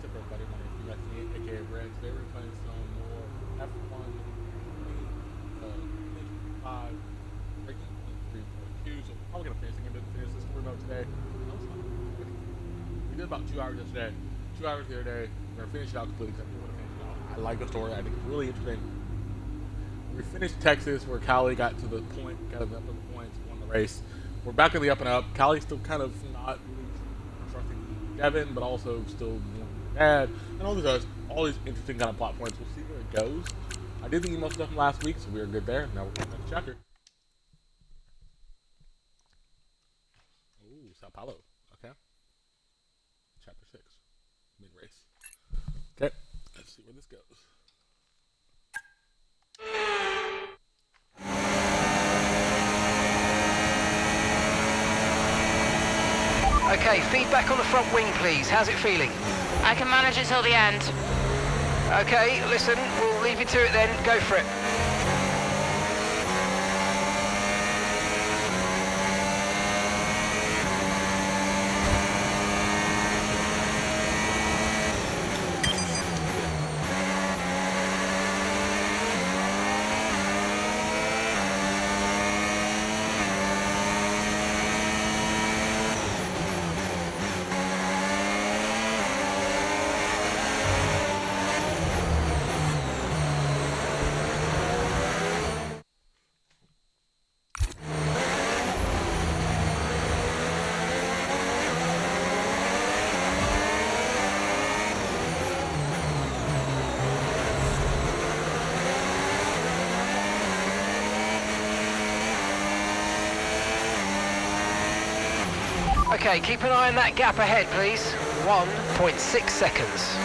up, everybody? My name is Matthew, aka Brad. Today we're playing some more F1 2025 Breaking Point 3.2. So we're probably gonna finish the game. Didn't finish this story mode today. That was fun. We did about 2 hours yesterday. 2 hours here today. We're gonna finish it out completely because I do want to finish it out. I like the story. I think it's really interesting. We finished Texas where Callie got to the point, got up to the points, won the race. We're back in the up and up. Callie's still kind of not really trusting Devin, but also still bad, and all these interesting kind of plot points. We'll see where it goes. I did the email stuff from last week, so we are good there. Now we're going to the next chapter. Ooh, Sao Paulo. Okay. Chapter 6. Mid race. Okay. Let's see where this goes. Okay, feedback on the front wing, please. How's it feeling? I can manage it till the end. Okay, listen, we'll leave you to it then. Go for it. Okay, keep an eye on that gap ahead, please. 1.6 seconds.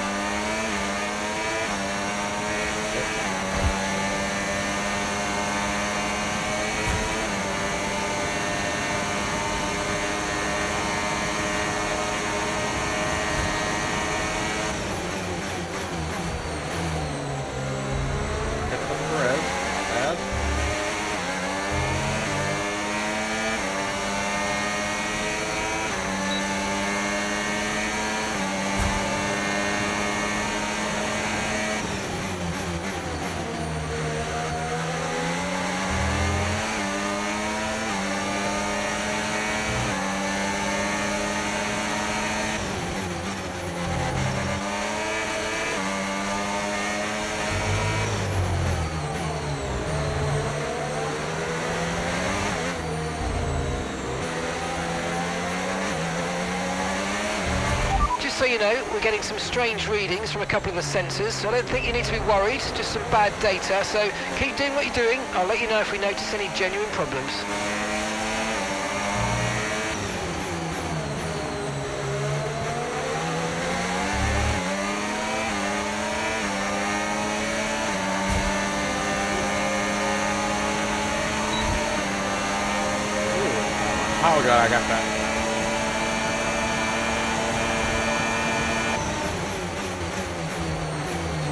So you know, we're getting some strange readings from a couple of the sensors, so I don't think you need to be worried, just some bad data, so keep doing what you're doing. I'll let you know if we notice any genuine problems. Oh god, I got that.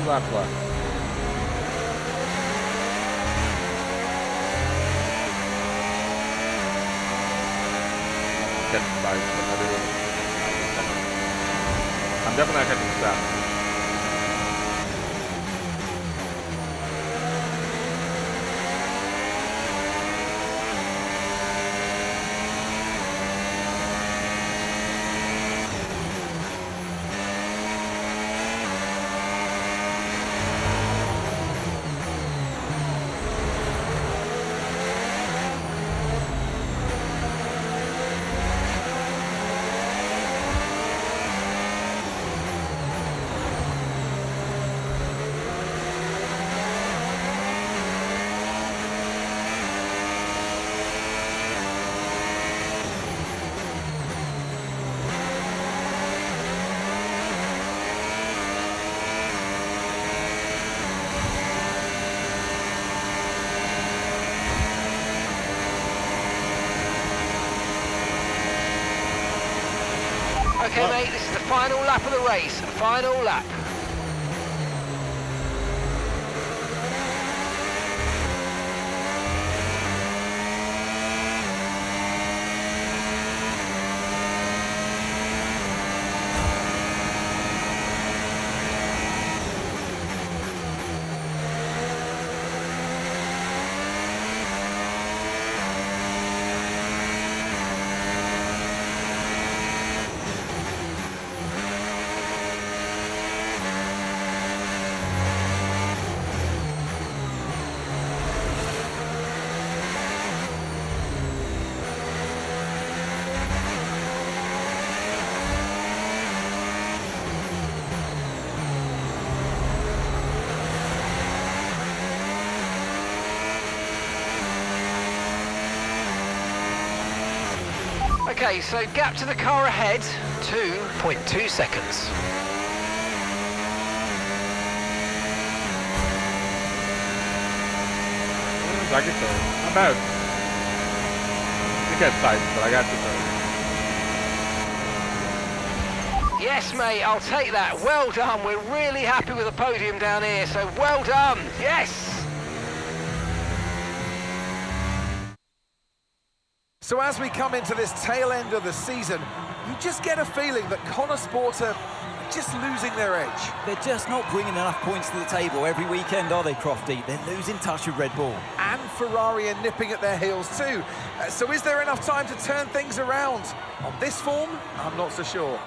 Laps left. I'm definitely not catching this out. Okay, mate, this is the final lap of the race. Final lap. Okay, so gap to the car ahead, 2.2 seconds. I get third. Not bad. It gets tight, but I got the third. Yes, mate, I'll take that. Well done. We're really happy with the podium down here, so well done. Yes. So as we come into this tail end of the season, you just get a feeling that Connor Sport are just losing their edge. They're just not bringing enough points to the table every weekend, are they, Crofty? They're losing touch with Red Bull. And Ferrari are nipping at their heels too. So is there enough time to turn things around? On this form, I'm not so sure.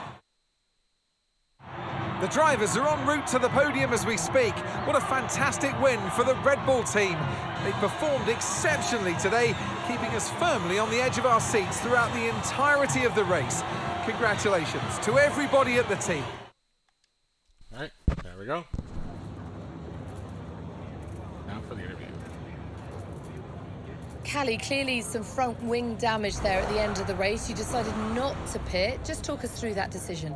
The drivers are en route to the podium as we speak. What a fantastic win for the Red Bull team. They performed exceptionally today, keeping us firmly on the edge of our seats throughout the entirety of the race. Congratulations to everybody at the team. All right, there we go. Now for the interview. Callie, clearly some front wing damage there at the end of the race. You decided not to pit. Just talk us through that decision.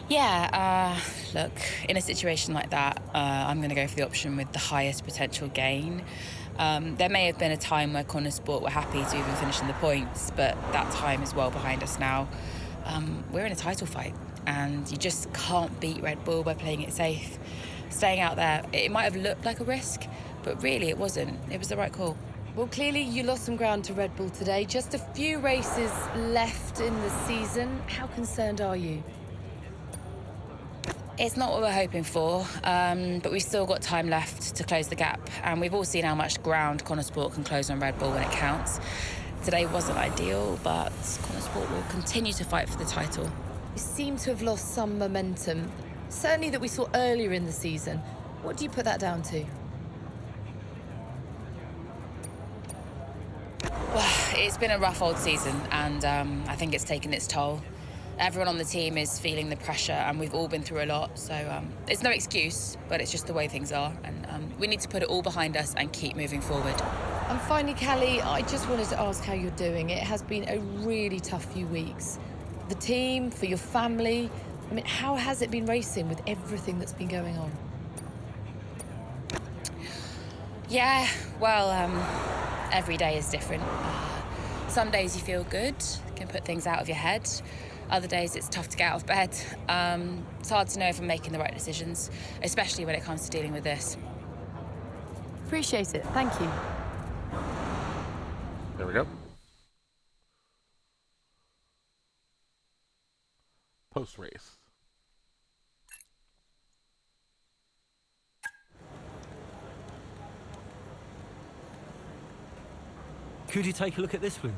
Yeah, look, in a situation like that, I'm going to go for the option with the highest potential gain. There may have been a time where Connor Sport were happy to even finish in the points, but that time is well behind us now. We're in a title fight, and you just can't beat Red Bull by playing it safe. Staying out there, it might have looked like a risk, but really it wasn't. It was the right call. Well, clearly you lost some ground to Red Bull today. Just a few races left in the season. How concerned are you? It's not what we're hoping for, but we've still got time left to close the gap, and we've all seen how much ground Connor Sport can close on Red Bull when it counts. Today wasn't ideal, but Connor Sport will continue to fight for the title. You seem to have lost some momentum, certainly that we saw earlier in the season. What do you put that down to? Well, it's been a rough old season, and I think it's taken its toll. Everyone on the team is feeling the pressure, and we've all been through a lot, so it's no excuse, but it's just the way things are, and we need to put it all behind us and keep moving forward. And finally, Callie, I just wanted to ask how you're doing. It has been a really tough few weeks. The team, for your family, I mean, how has it been racing with everything that's been going on? Yeah, well, every day is different. Some days you feel good, can put things out of your head. Other days it's tough to get out of bed. It's hard to know if I'm making the right decisions, especially when it comes to dealing with this. Appreciate it. Thank you. There we go. Post-race. Could you take a look at this, please?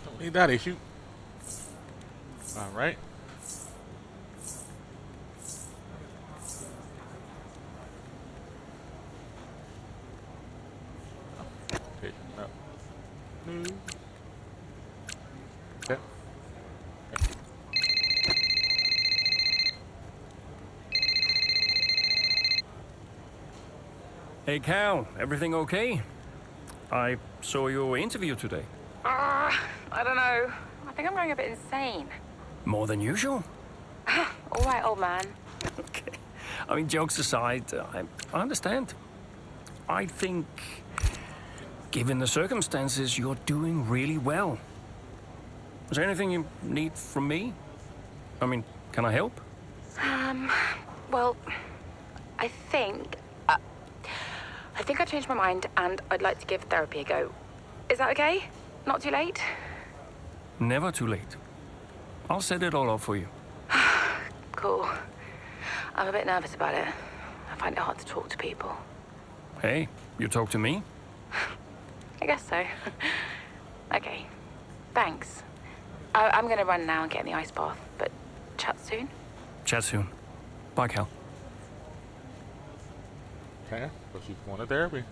Don't need that issue. All right. Okay. No. Okay. Hey Cal, everything okay? I saw your interview today. I don't know. I think I'm going a bit insane. More than usual? All right, old man. Okay. I mean, jokes aside, I understand. I think, given the circumstances, you're doing really well. Is there anything you need from me? I mean, can I help? Well, I think I've changed my mind and I'd like to give therapy a go. Is that okay? Not too late? Never too late. I'll set it all up for you. Cool. I'm a bit nervous about it. I find it hard to talk to people. Hey, you talk to me? I guess so. Okay, thanks. I'm gonna run now and get in the ice bath, but chat soon. Chat soon. Bye, Cal. Okay, so she's going to therapy.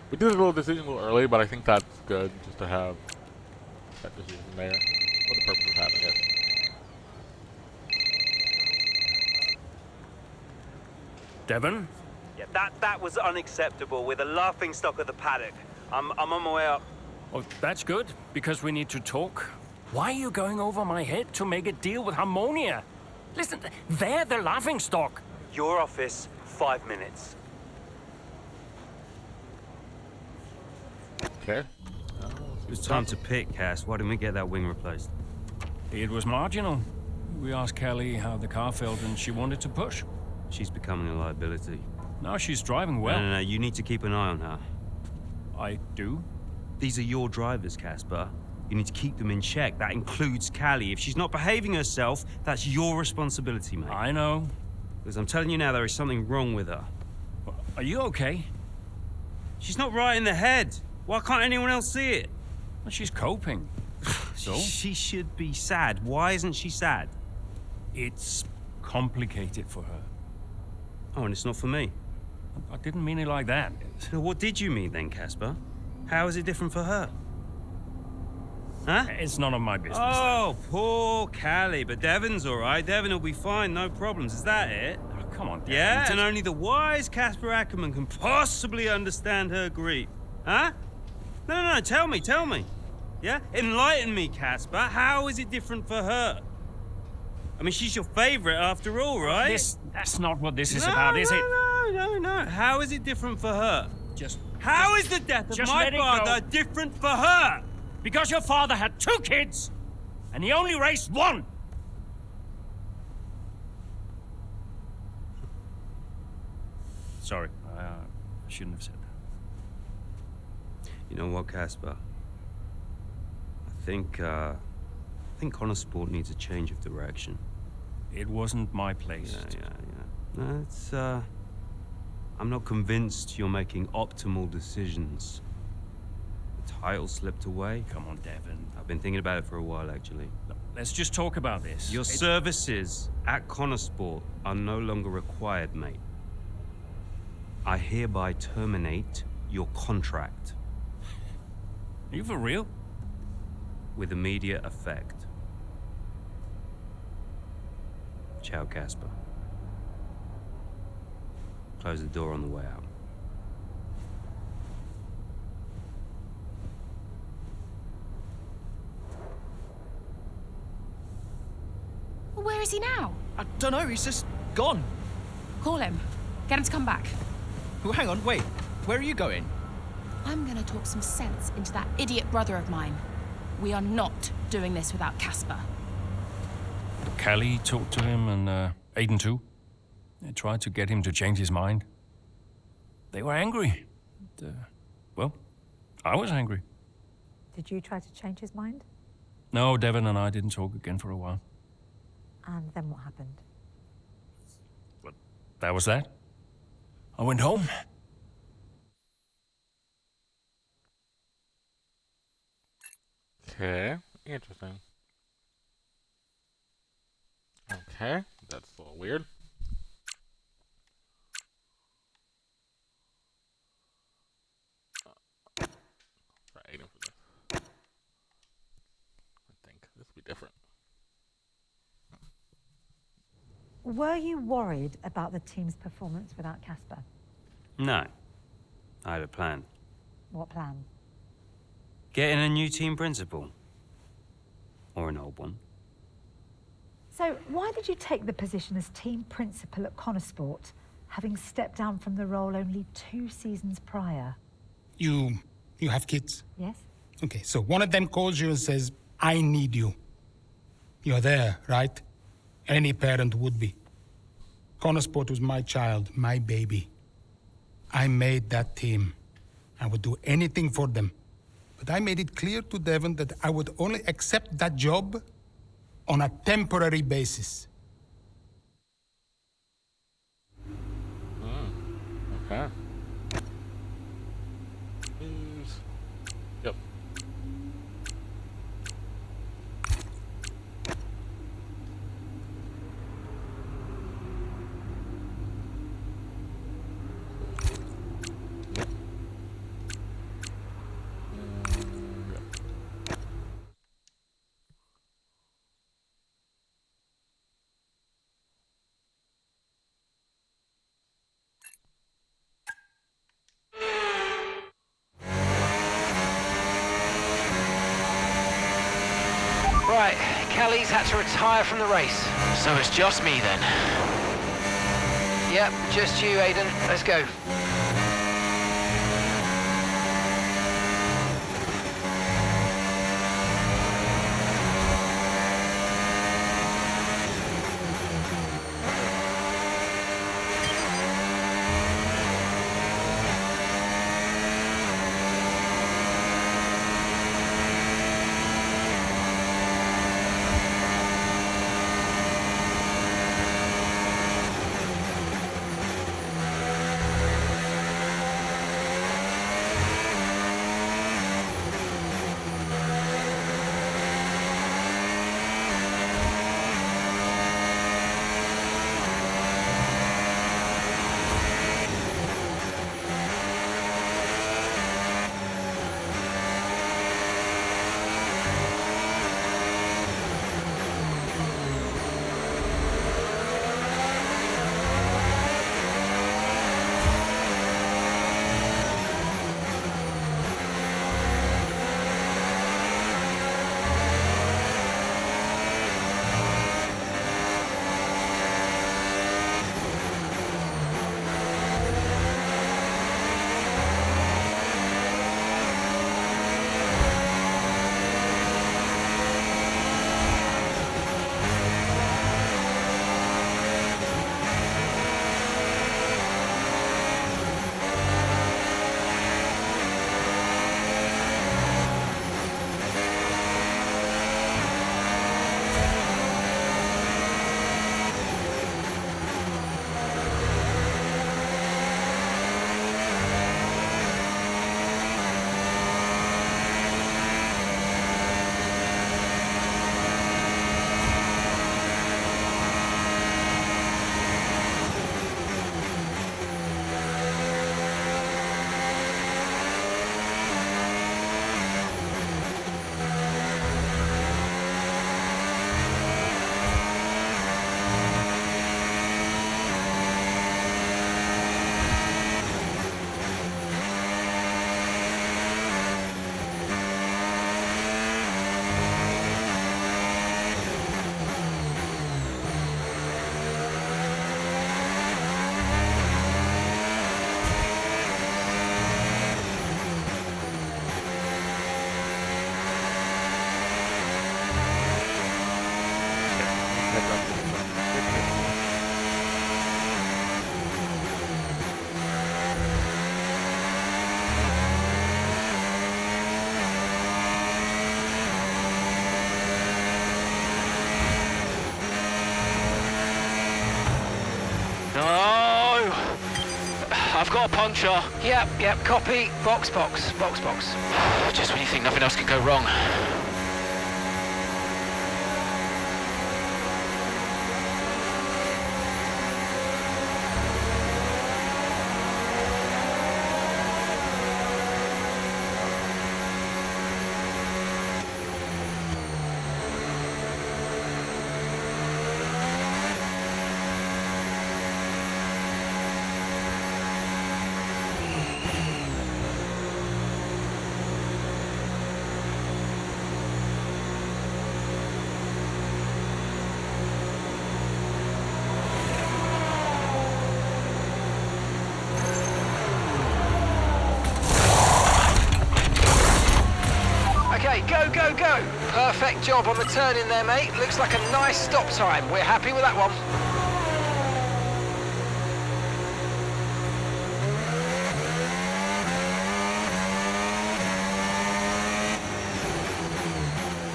We did a little decision a little early, but I think that's good just to have that decision there for the purpose of having it. Devon? Yeah, that was unacceptable. We're the laughing stock of the paddock. I'm on my way up. Oh, that's good, because we need to talk. Why are you going over my head to make a deal with Harmonia? Listen, they're the laughing stock. Your office, 5 minutes. Okay. It's time to pick, Cass. Why didn't we get that wing replaced? It was marginal. We asked Kelly how the car felt, and she wanted to push. She's becoming a liability. Now she's driving well. No, you need to keep an eye on her. I do? These are your drivers, Casper. You need to keep them in check. That includes Callie. If she's not behaving herself, that's your responsibility, mate. I know. Because I'm telling you now, there is something wrong with her. Are you okay? She's not right in the head. Why can't anyone else see it? Well, she's coping. So? She should be sad. Why isn't she sad? It's complicated for her. Oh, and it's not for me. I didn't mean it like that. So what did you mean then, Casper? How is it different for her? Huh? It's none of my business. Oh, poor Callie. But Devon's all right. Devon will be fine, no problems. Is that it? Oh, come on, Devon. Yeah, and only the wise Casper Ackerman can possibly understand her grief. Huh? No, tell me. Yeah? Enlighten me, Casper. How is it different for her? I mean, she's your favorite after all, right? That's not what this is about, is it? No. How is it different for her? How is the death of just my let it father go. different for her? Because your father had 2 kids, and he only raised 1. Sorry, I shouldn't have said that. You know what, Casper? I think Connor Sport needs a change of direction. It wasn't my place. Yeah. No, it's, I'm not convinced you're making optimal decisions. The title slipped away. Come on, Devon. I've been thinking about it for a while, actually. Let's just talk about this. Your services at Connor Sport are no longer required, mate. I hereby terminate your contract. Are you for real? With immediate effect. Ciao, Casper. Close the door on the way out. Where is he now? I don't know, he's just gone. Call him. Get him to come back. Oh, hang on, wait. Where are you going? I'm gonna talk some sense into that idiot brother of mine. We are not doing this without Casper. Callie talked to him, and Aiden too. They tried to get him to change his mind. They were angry. Well, I was angry. Did you try to change his mind? No, Devon and I didn't talk again for a while. And then what happened? But that was that. I went home. Okay, interesting. Okay, that's a little weird. Try Aiden for this. I think this will be different. Were you worried about the team's performance without Casper? No. I had a plan. What plan? Getting a new team principal. Or an old one. So why did you take the position as team principal at Connor Sport, having stepped down from the role only 2 seasons prior? You have kids? Yes. Okay, so one of them calls you and says, I need you. You're there, right? Any parent would be. Connor Sport was my child, my baby. I made that team. I would do anything for them. But I made it clear to Devon that I would only accept that job on a temporary basis. Okay. Right, Kelly's had to retire from the race. So it's just me then? Yep, just you, Aidan. Let's go. I've got a puncture. Yep, copy. Box. Just when you think nothing else can go wrong. Okay, go. Perfect job on the turn in there, mate. Looks like a nice stop time. We're happy with that one.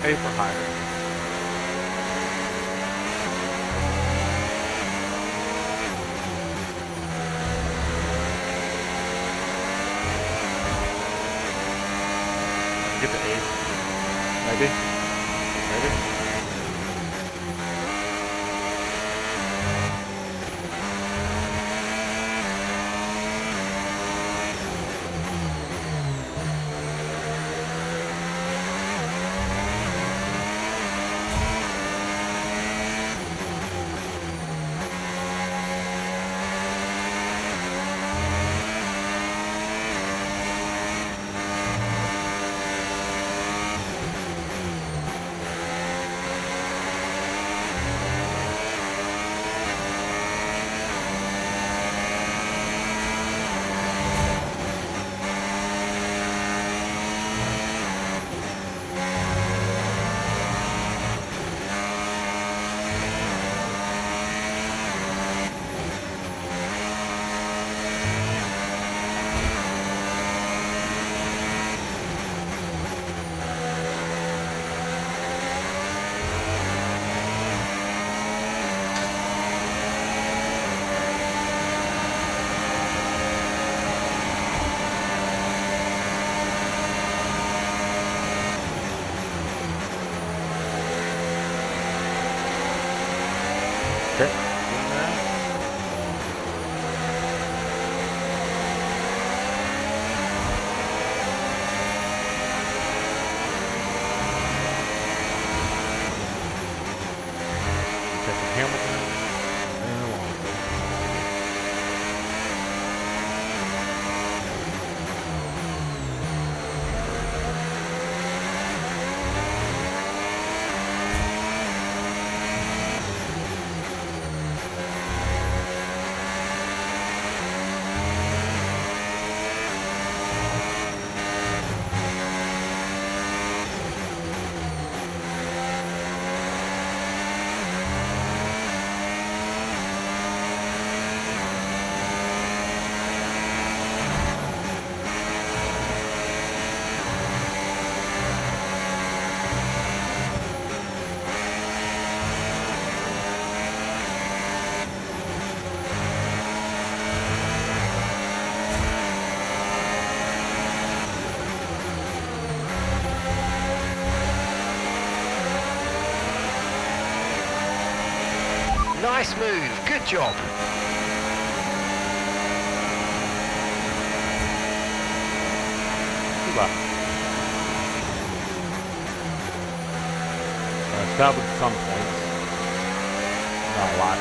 A for higher. Get the A. Maybe. Okay. Hamilton and Alonso. Nice move, good job. Established some points. Not a lot.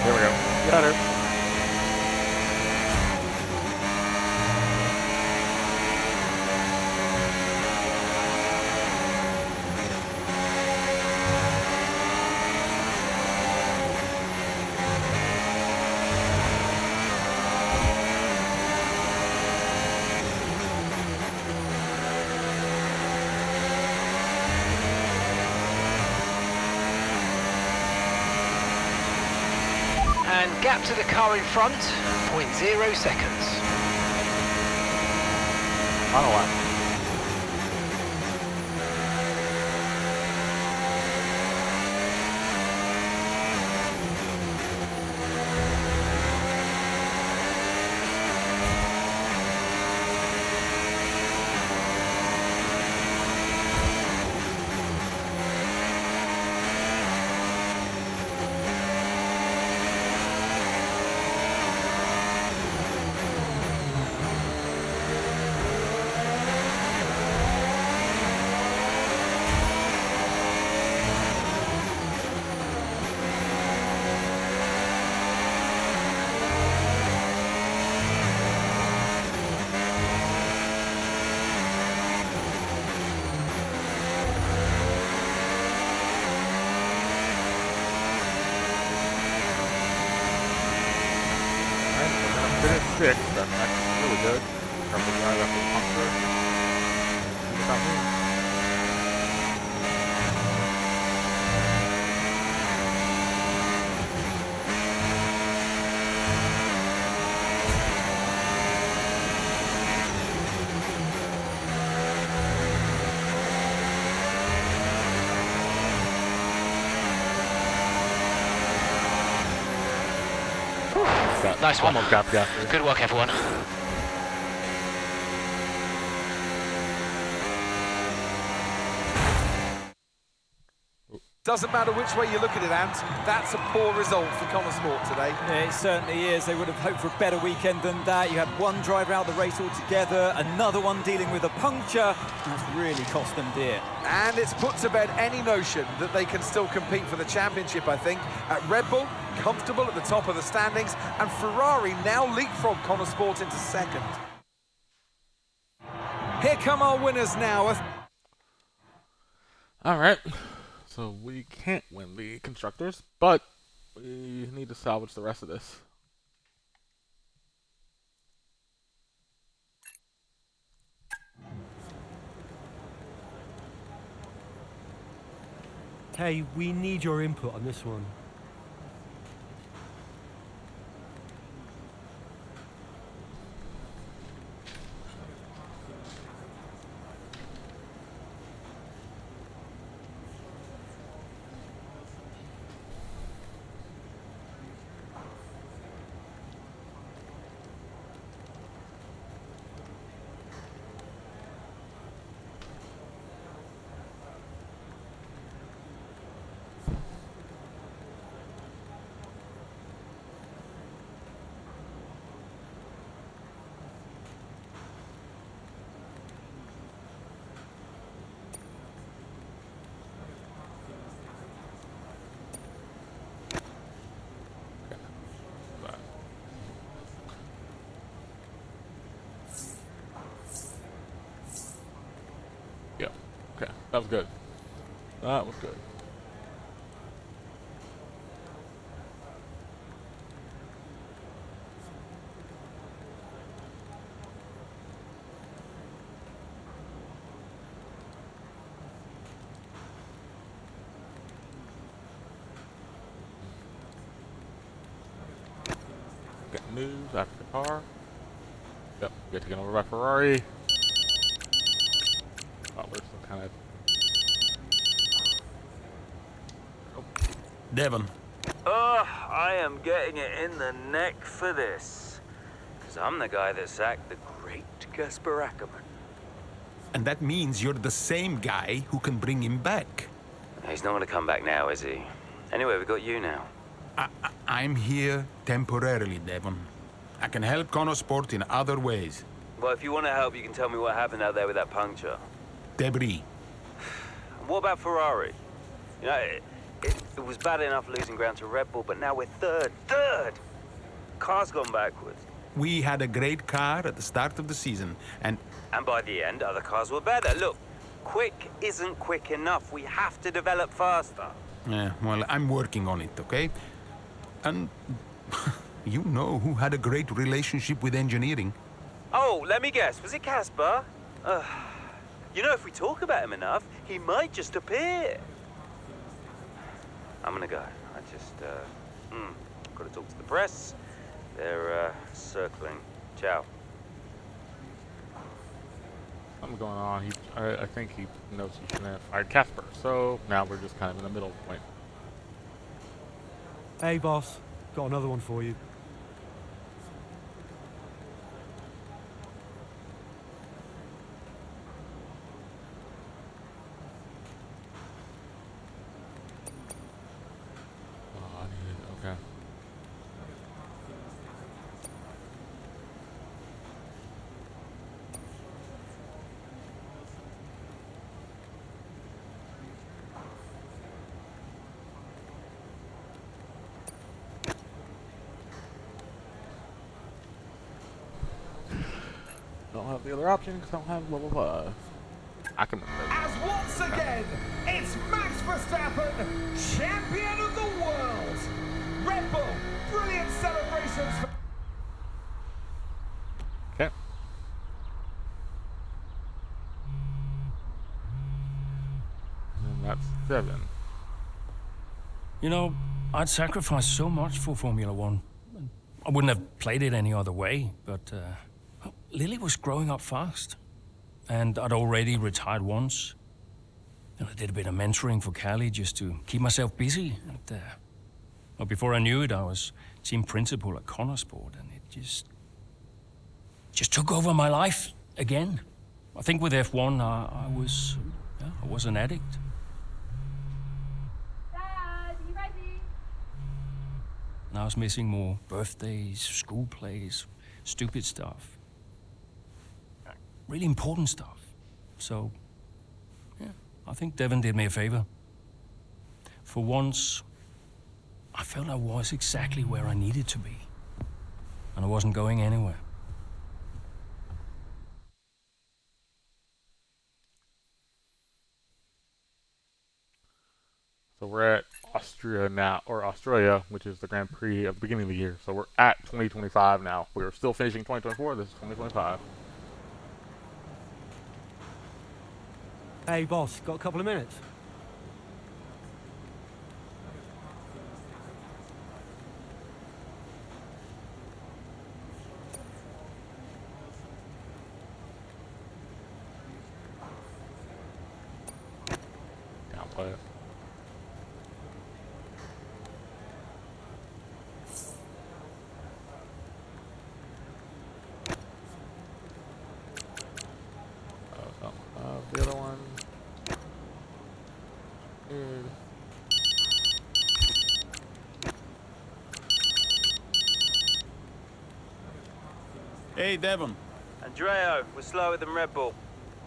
There we go. Got her. And gap to the car in front, 0.0 seconds. Final lap. Finish sixth. That's actually really good. Careful drive after the puncture. Look at me. Nice one. Almost got the gap. Good work, everyone. Doesn't matter which way you look at it, Ant. That's a poor result for Connor Sport today. Yeah, it certainly is. They would have hoped for a better weekend than that. You had one driver out the race altogether, another one dealing with a puncture. That's really cost them dear. And it's put to bed any notion that they can still compete for the championship, I think. At Red Bull, comfortable at the top of the standings, and Ferrari now leapfrog Connor Sport into second. Here come our winners now. All right. So we can't win the constructors, but we need to salvage the rest of this. Hey, we need your input on this one. Yeah. Okay. That was good. That was good. Get news after the car. Yep, get taken over by Ferrari. Oh, we're still kind of. Devon. I am getting it in the neck for this. Because I'm the guy that sacked the great Casper Ackerman. And that means you're the same guy who can bring him back. He's not going to come back now, is he? Anyway, we got you now. I'm here temporarily, Devon. I can help Connosport in other ways. Well, if you want to help, you can tell me what happened out there with that puncture. Debris. What about Ferrari? You know, it was bad enough losing ground to Red Bull, but now we're third. Car's gone backwards. We had a great car at the start of the season, and by the end, other cars were better. Look, quick isn't quick enough. We have to develop faster. Yeah, well, I'm working on it, okay? And you know who had a great relationship with engineering. Oh, let me guess. Was it Casper? You know, if we talk about him enough, he might just appear. I'm gonna go. I just, gotta talk to the press. They're, circling. Ciao. Something's going on. I think he knows he shouldn't have fired Casper. So now we're just kind of in the middle point. Hey, boss. Got another one for you. Oh, I need it. Okay. Don't have the other option because I don't have level 5. I can. As once again, it's Max Verstappen, champion of the world. Red Bull, brilliant celebrations. Okay. And that's 7. You know, I'd sacrificed so much for Formula One. I wouldn't have played it any other way, but Lily was growing up fast. And I'd already retired once. And I did a bit of mentoring for Callie just to keep myself busy. And, well, before I knew it, I was team principal at Connosport, and it just took over my life again. I think with F1, I was an addict. Dad, you ready? And I was missing more birthdays, school plays, stupid stuff. Really important stuff. So, yeah, I think Devon did me a favor. For once, I felt I was exactly where I needed to be. And I wasn't going anywhere. So we're at Austria now, or Australia, which is the Grand Prix at the beginning of the year. So we're at 2025 now. We're still finishing 2024. This is 2025. Hey, boss, got a couple of minutes? Downplay it. The other one. Good. Hey, Devon. Andreo, we're slower than Red Bull.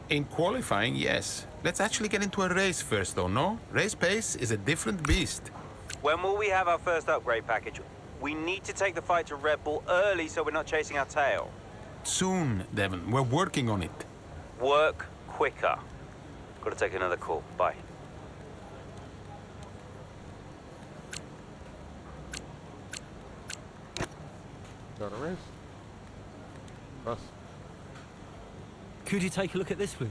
In qualifying, yes. Let's actually get into a race first, though, no? Race pace is a different beast. When will we have our first upgrade package? We need to take the fight to Red Bull early so we're not chasing our tail. Soon, Devon. We're working on it. Work quicker. Gotta take another call. Bye. Go to race. Russ. Could you take a look at this, please?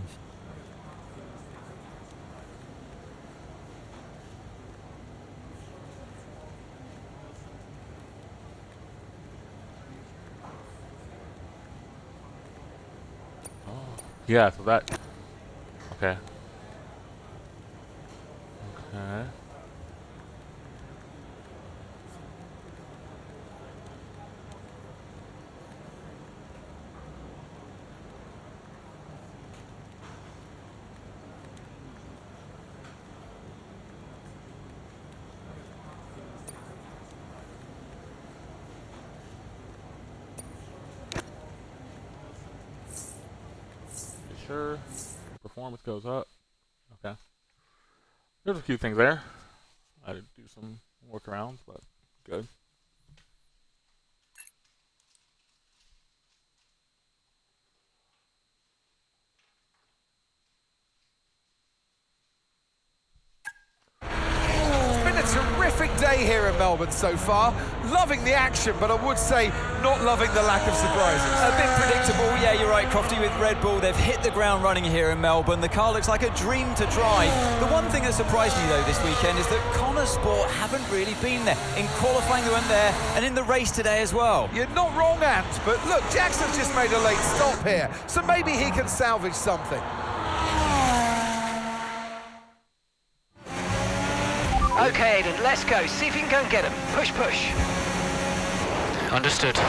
Oh, yeah, so that. Okay. Okay. Sure. Performance goes up. Okay. There's a few things there. I did do some workarounds, but good. It's been a terrific day here in Melbourne so far. Loving the action, but I would say not loving the lack of surprises. A bit predictable, yeah, you're right, Crofty, with Red Bull. They've hit the ground running here in Melbourne. The car looks like a dream to drive. The one thing that surprised me, though, this weekend is that Connor Sport haven't really been there. In qualifying, they weren't there, and in the race today as well. You're not wrong, Ant, but look, Jackson's just made a late stop here, so maybe he can salvage something. Okay, Aiden, let's go. See if you can go and get him. Push, push. Understood.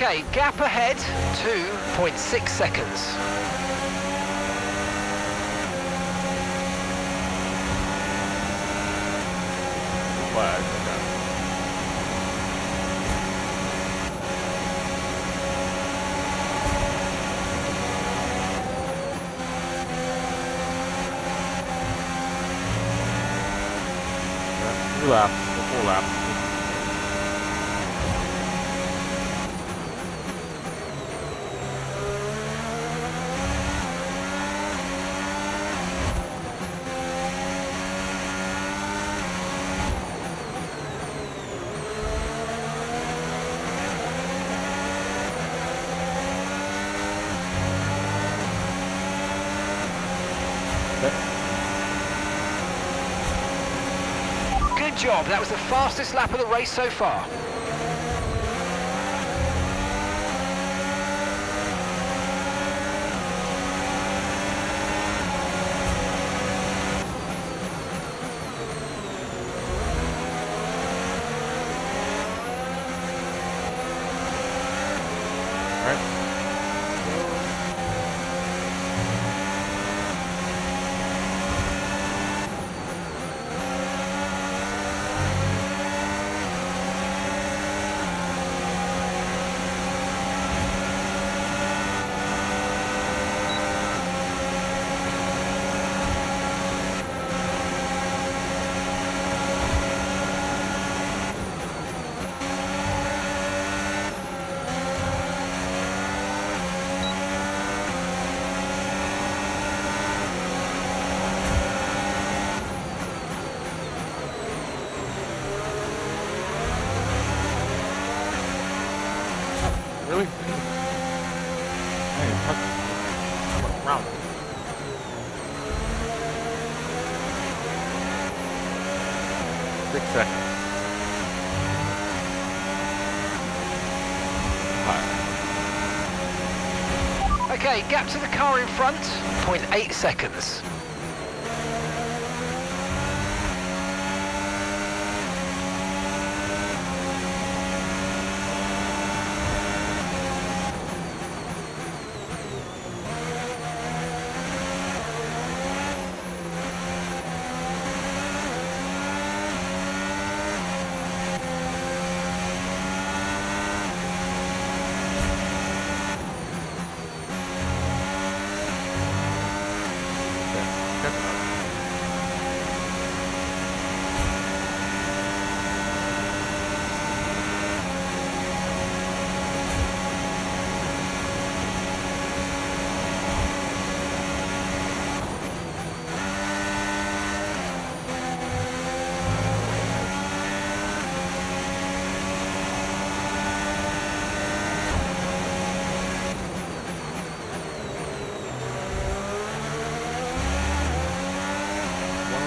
Okay, gap ahead, 2.6 seconds. Flag. laps, or 4 laps. Good job. That was the fastest lap of the race so far. Really? Hey, round. Seconds. Okay, gap to the car in front, 0.8 seconds.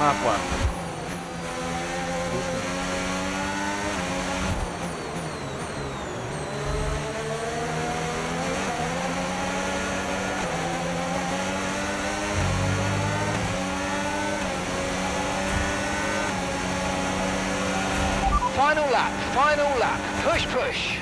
Lap left. Final lap, push, push.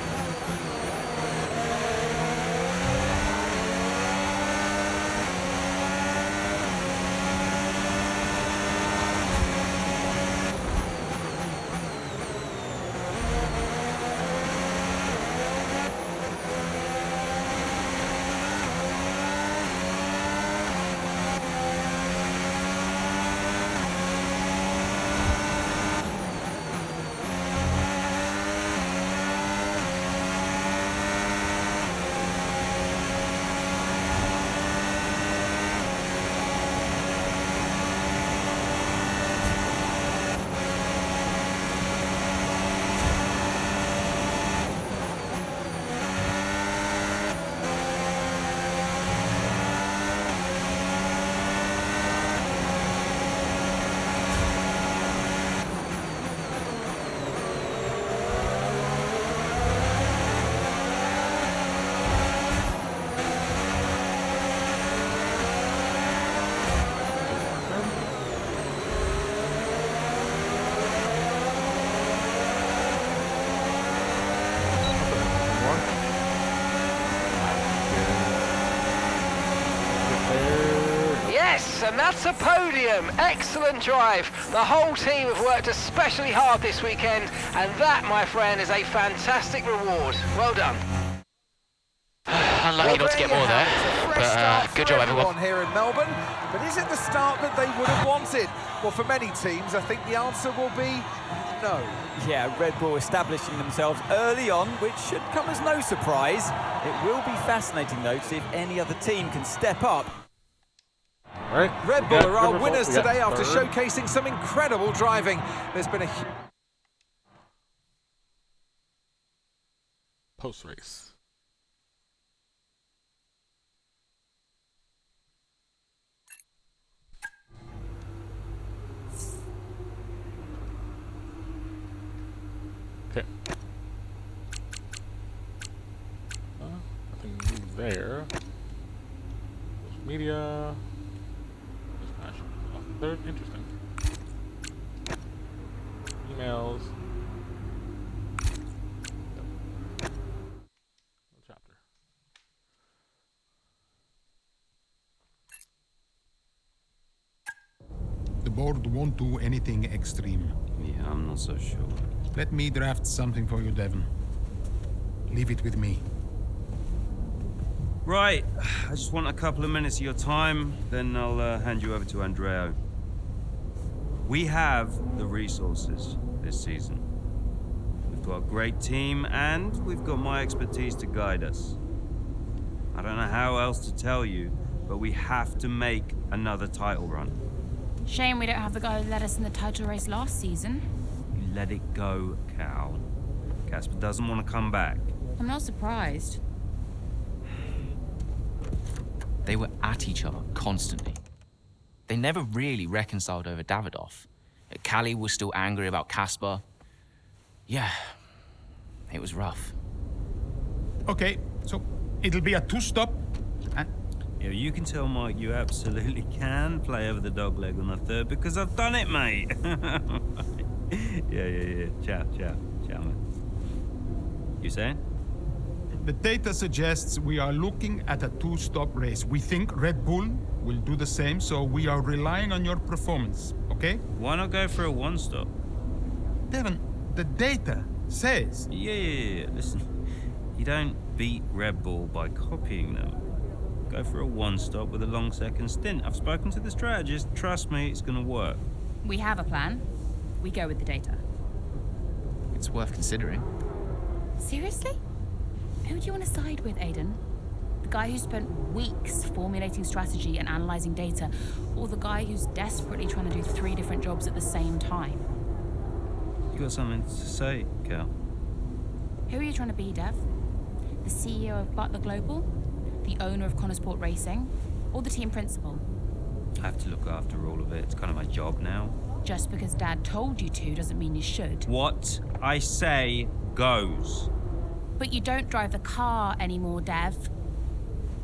And that's a podium. Excellent drive. The whole team have worked especially hard this weekend, and that, my friend, is a fantastic reward. Well done. Unlucky not to get more there, but good job everyone. Here in Melbourne, but is it the start that they would have wanted? Well, for many teams, I think the answer will be know. Yeah, Red Bull establishing themselves early on, which should come as no surprise. It will be fascinating, though, to see if any other team can step up. Right. Red Bull are our winners today after showcasing some incredible driving. There's been a post-race. Okay. Nothing new there. Social media. They're interesting. Emails. Chapter. The board won't do anything extreme. Yeah, I'm not so sure. Let me draft something for you, Devon. Leave it with me. Right, I just want a couple of minutes of your time, then I'll hand you over to Andreo. We have the resources this season. We've got a great team, and we've got my expertise to guide us. I don't know how else to tell you, but we have to make another title run. Shame we don't have the guy who led us in the title race last season. You let it go, Cal. Casper doesn't want to come back. I'm not surprised. They were at each other constantly. They never really reconciled over Davidoff. Callie was still angry about Casper. Yeah, it was rough. Okay, so it'll be a two-stop. Yeah, you can tell Mike you absolutely can play over the dog leg on the third because I've done it, mate. Yeah. Ciao, man. You saying? The data suggests we are looking at a two-stop race. We think Red Bull will do the same, so we are relying on your performance, okay? Why not go for a one-stop? Devon, the data says... Yeah. Listen, you don't beat Red Bull by copying them. Go for a one-stop with a long second stint. I've spoken to the strategist. Trust me, it's gonna work. We have a plan. We go with the data. It's worth considering. Seriously? Who do you want to side with, Aiden? The guy who spent weeks formulating strategy and analysing data, or the guy who's desperately trying to do 3 different jobs at the same time? You got something to say, Cal? Who are you trying to be, Dev? The CEO of Butler Global? The owner of Connorsport Racing? Or the team principal? I have to look after all of it. It's kind of my job now. Just because Dad told you to doesn't mean you should. What I say goes. But you don't drive the car anymore, Dev.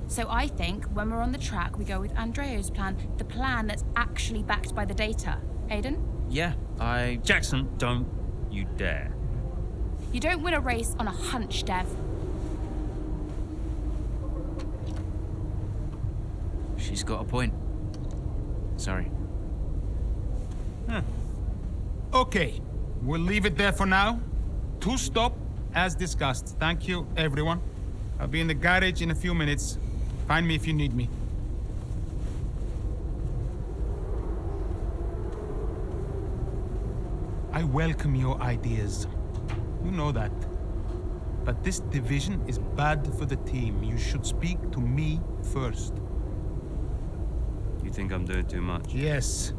So I think when we're on the track, we go with Andreo's plan, the plan that's actually backed by the data. Aiden? Yeah, Jackson, don't you dare. You don't win a race on a hunch, Dev. She's got a point. Sorry. Okay, we'll leave it there for now. Two-stop, as discussed. Thank you, everyone. I'll be in the garage in a few minutes. Find me if you need me. I welcome your ideas. You know that. But this division is bad for the team. You should speak to me first. You think I'm doing too much? Yes.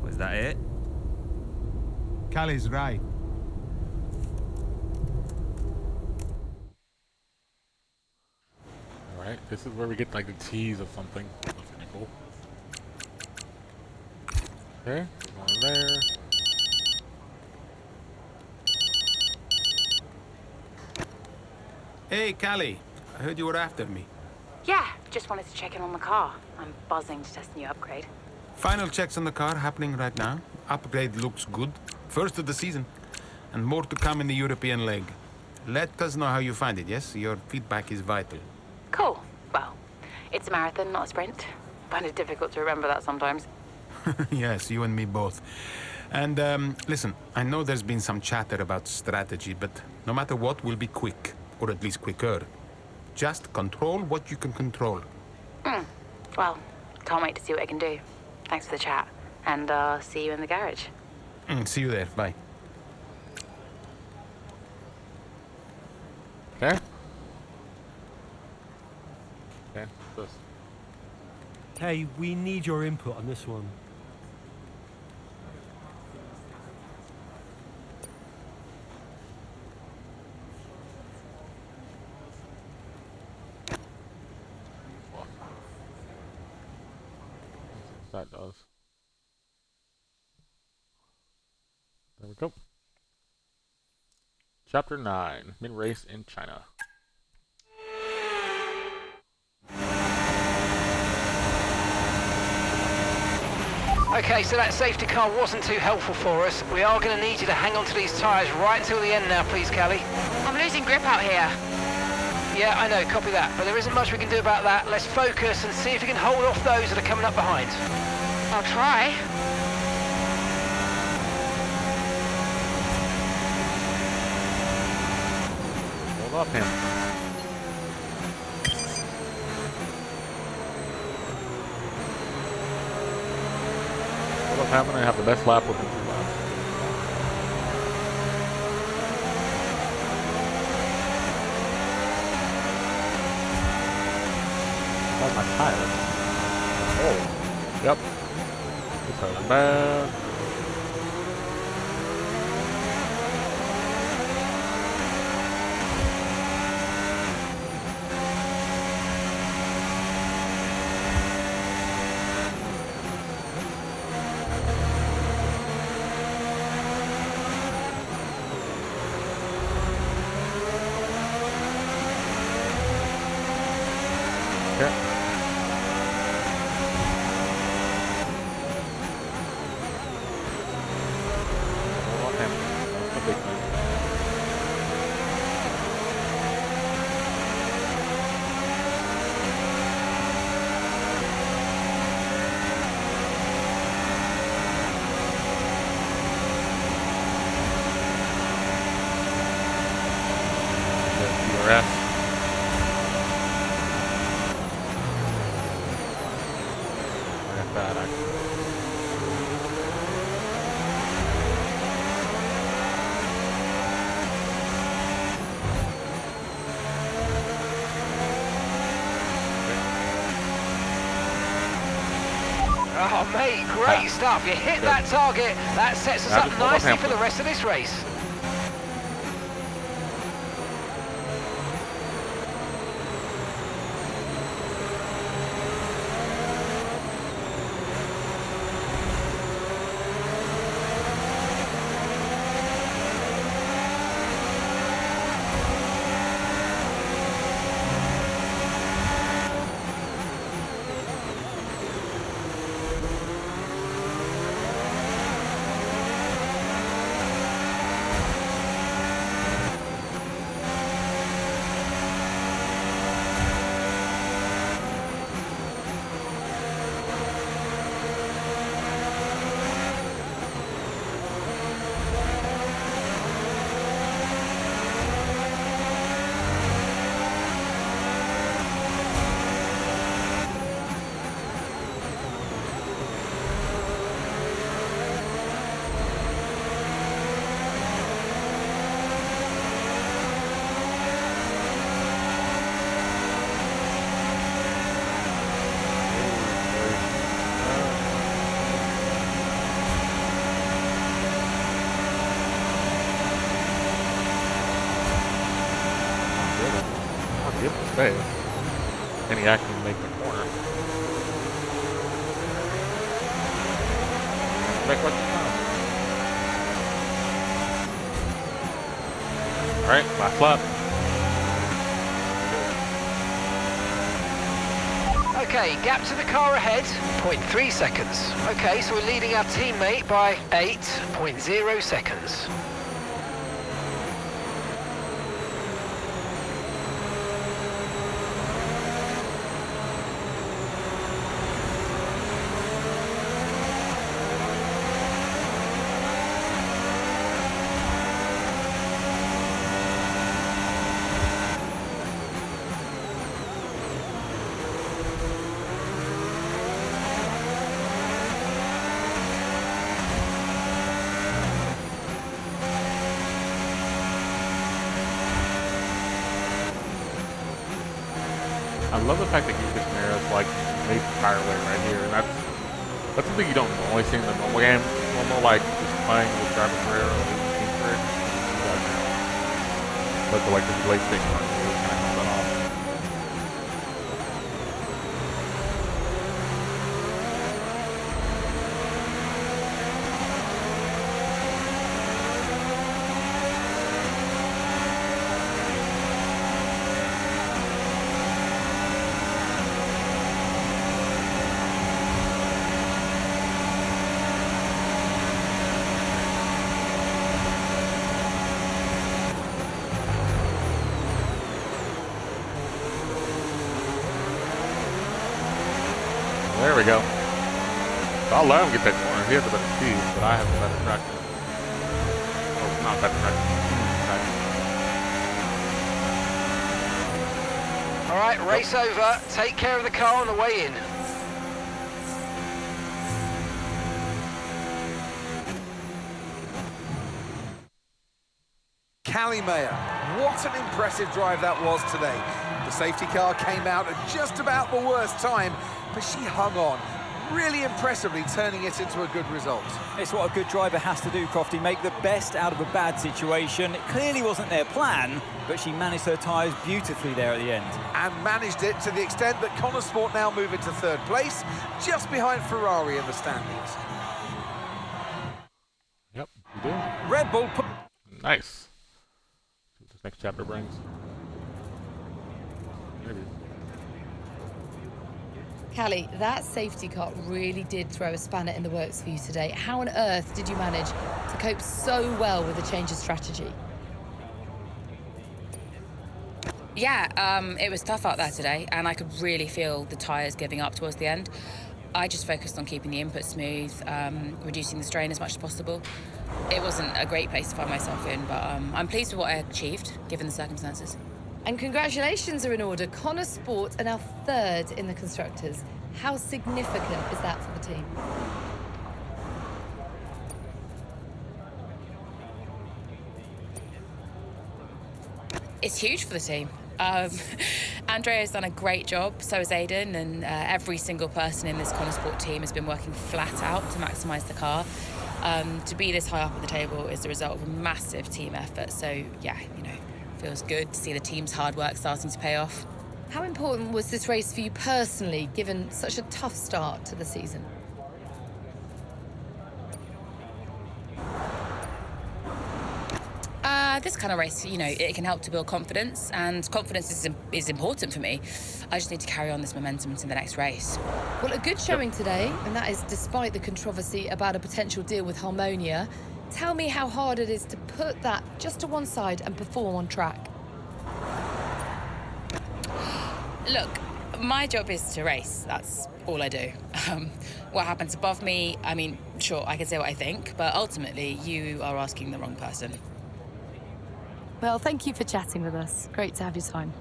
Was that it? Callie's right. Alright, this is where we get like the tease of something. That's pretty cool. Okay, going there. Hey, Callie. I heard you were after me. Yeah, just wanted to check in on the car. I'm buzzing to test the new upgrade. Final checks on the car happening right now. Upgrade looks good. First of the season. And more to come in the European leg. Let us know how you find it, yes? Your feedback is vital. Cool. Well, it's a marathon, not a sprint. Find it difficult to remember that sometimes. Yes, you and me both. And listen, I know there's been some chatter about strategy, but no matter what, we'll be quick. Or at least quicker. Just control what you can control. Well, can't wait to see what I can do. Thanks for the chat. And see you in the garage. See you there. Bye. Okay. Okay. What's this? Hey, we need your input on this one. That does. There we go. Chapter 9, Mid-Race in China. Okay, so that safety car wasn't too helpful for us. We are going to need you to hang on to these tyres right till the end now, please, Callie. I'm losing grip out here. Yeah, I know, copy that. But there isn't much we can do about that. Let's focus and see if we can hold off those that are coming up behind. I'll try. Hold up, him. What's happening? I have the best lap with the 2 laps. How's my tire? Oh. Yep. This is bad. Oh, mate, great stuff. You hit that target. That sets us up nicely for the rest of this race. And he actually make the corner. Make what you want. Alright, last lap. Okay, gap to the car ahead, 0.3 seconds. Okay, so we're leading our teammate by 8.0 seconds. love the fact that he just narrows like made the fire away right here, and that's something you don't normally see in the normal game. Normal like just playing with driver career or team career. But the like the late stage part really kind of helps that off. There we go. So I'll let him get that corner. He has the better speed, but I have the better traction. Oh, not better traction. All right, race over. Take care of the car on the way in. Callie Mayer, what an impressive drive that was today. The safety car came out at just about the worst time, but she hung on, really impressively turning it into a good result. It's what a good driver has to do, Crofty, make the best out of a bad situation. It clearly wasn't their plan, but she managed her tyres beautifully there at the end. And managed it to the extent that Connosport now move into third place, just behind Ferrari in the standings. Yep, we do. Red Bull put... Nice. See what this next chapter brings. Maybe. Callie, that safety car really did throw a spanner in the works for you today. How on earth did you manage to cope so well with the change of strategy? Yeah, it was tough out there today, and I could really feel the tyres giving up towards the end. I just focused on keeping the input smooth, reducing the strain as much as possible. It wasn't a great place to find myself in, but I'm pleased with what I achieved, given the circumstances. And congratulations are in order. Connosport are now third in the Constructors. How significant is that for the team? It's huge for the team. Andrea's done a great job, so has Aiden, and every single person in this Connosport team has been working flat out to maximise the car. To be this high up at the table is the result of a massive team effort, so yeah, you know, feels good to see the team's hard work starting to pay off. How important was this race for you personally, given such a tough start to the season? This kind of race, you know, it can help to build confidence, and confidence is important for me. I just need to carry on this momentum into the next race. Well, a good showing today, and that is despite the controversy about a potential deal with Harmonia. Tell me how hard it is to put that just to one side and perform on track. Look, my job is to race. That's all I do. What happens above me, I mean, sure, I can say what I think, but ultimately, you are asking the wrong person. Well, thank you for chatting with us. Great to have your time.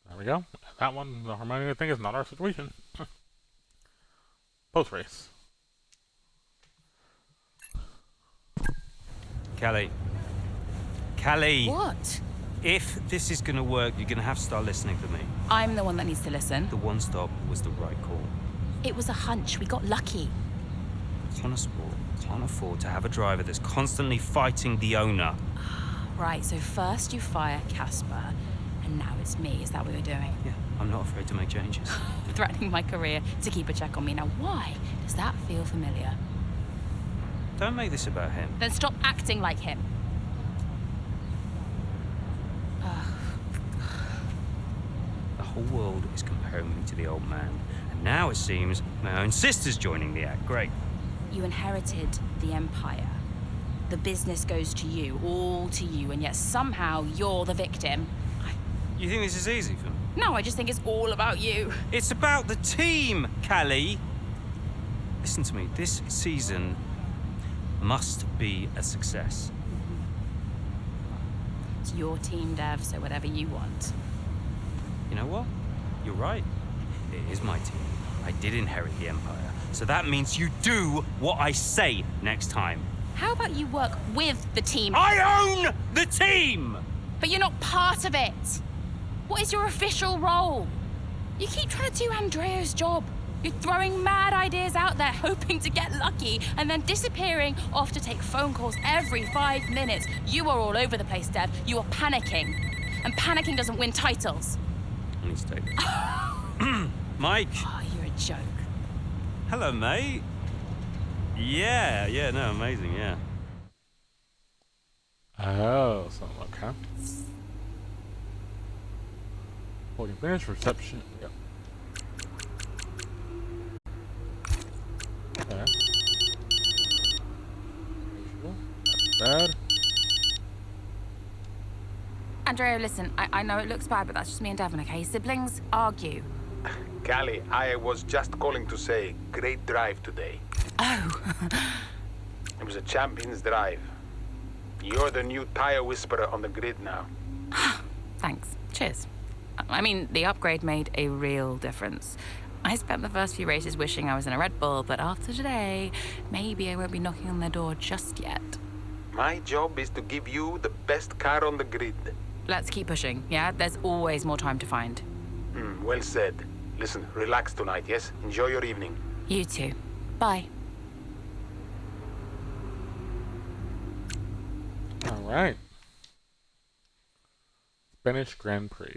There we go. That one, the Harmonia thing, is not our situation. Post-race. Callie. Callie! What? If this is going to work, you're going to have to start listening to me. I'm the one that needs to listen. The one stop was the right call. It was a hunch. We got lucky. Connosport can't afford to have a driver that's constantly fighting the owner. Right, so first you fire Casper, and now it's me. Is that what you're doing? Yeah, I'm not afraid to make changes. Threatening my career to keep a check on me. Now, why does that feel familiar? Don't make this about him. Then stop acting like him. The whole world is comparing me to the old man. And now it seems my own sister's joining the act. Great. You inherited the Empire. The business goes to you, all to you, and yet somehow you're the victim. You think this is easy for me? No, I just think it's all about you. It's about the team, Callie. Listen to me, this season must be a success. It's your team, Dev, so whatever you want. You know what? You're right. It is my team. I did inherit the Empire. So that means you do what I say next time. How about you work with the team? I own the team! But you're not part of it. What is your official role? You keep trying to do Andrea's job. You're throwing mad ideas out there, hoping to get lucky, and then disappearing off to take phone calls every 5 minutes. You are all over the place, Dev. You are panicking. And panicking doesn't win titles. I need to take this. Mike. Oh, you're a joke. Hello, mate. Yeah, no, amazing, yeah. Oh, so okay. Holding finish, reception. Yep. Okay. Bad. Andrea, listen, I know it looks bad, but that's just me and Devon, okay? Siblings argue. Callie, I was just calling to say, great drive today. Oh. It was a champion's drive. You're the new tire whisperer on the grid now. Thanks. Cheers. I mean, the upgrade made a real difference. I spent the first few races wishing I was in a Red Bull, but after today, maybe I won't be knocking on their door just yet. My job is to give you the best car on the grid. Let's keep pushing, yeah? There's always more time to find. Well said. Listen, relax tonight, yes? Enjoy your evening. You too. Bye. All right. Spanish Grand Prix.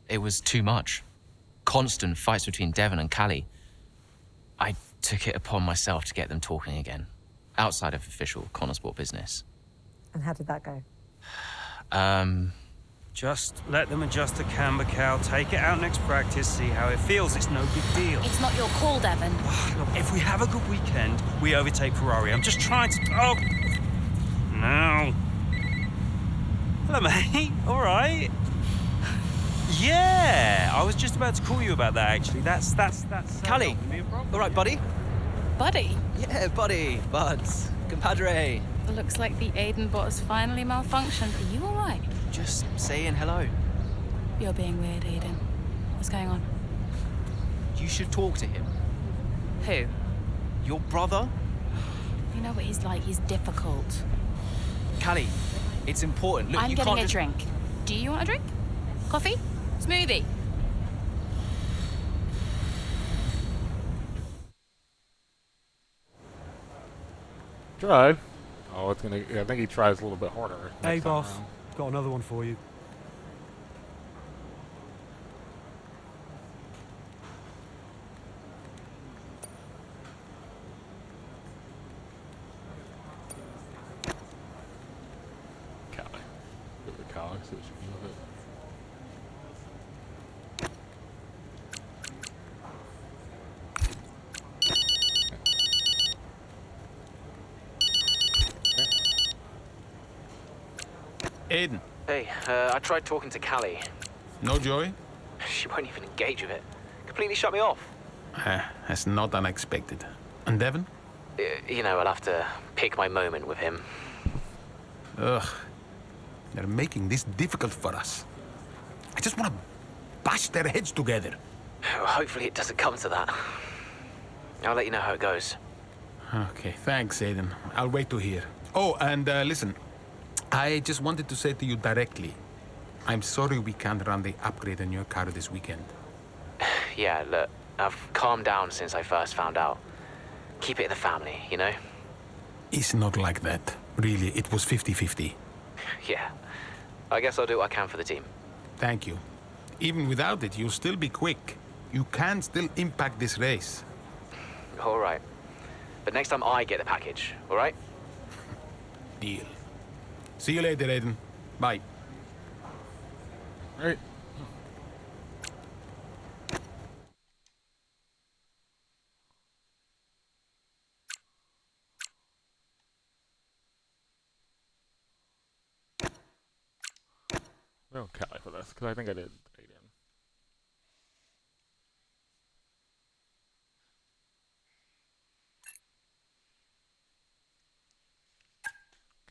It was too much. Constant fights between Devon and Callie. I took it upon myself to get them talking again, outside of official Connorsport business. And how did that go? Just let them adjust the camber cowl, take it out next practice, see how it feels. It's no big deal. It's not your call, Devon. Look, if we have a good weekend, we overtake Ferrari. I'm just trying to... Oh! No. Hello, mate. All right. Yeah, I was just about to call you about that, actually. That's Callie, all right, buddy? Buddy? Yeah, buddy, buds, compadre. Looks like the Aiden bot has finally malfunctioned. Are you all right? Just saying hello. You're being weird, Aiden. What's going on? You should talk to him. Who? Your brother? You know what he's like. He's difficult. Callie, it's important. Look, I'm you getting can't a just... drink. Do you want a drink? Coffee? Smoothie? Drive. Oh, it's gonna. I think he tries a little bit harder. Hey, next time boss. around. Got another one for you. Callie. Give it to Callie. See what she can do with it. Aiden. Hey, I tried talking to Callie. No joy? She won't even engage with it. Completely shut me off. That's not unexpected. And Devon? You know, I'll have to pick my moment with him. Ugh. They're making this difficult for us. I just want to bash their heads together. Hopefully it doesn't come to that. I'll let you know how it goes. Okay, thanks, Aiden. I'll wait to hear. Oh, and listen. I just wanted to say to you directly, I'm sorry we can't run the upgrade on your car this weekend. Yeah, look, I've calmed down since I first found out. Keep it in the family, you know? It's not like that. Really, it was 50-50. Yeah. I guess I'll do what I can for the team. Thank you. Even without it, you'll still be quick. You can still impact this race. All right. But next time I get the package, all right? Deal. See you later, Aiden. Bye. All right. No Callie for this, because I think I did Aiden.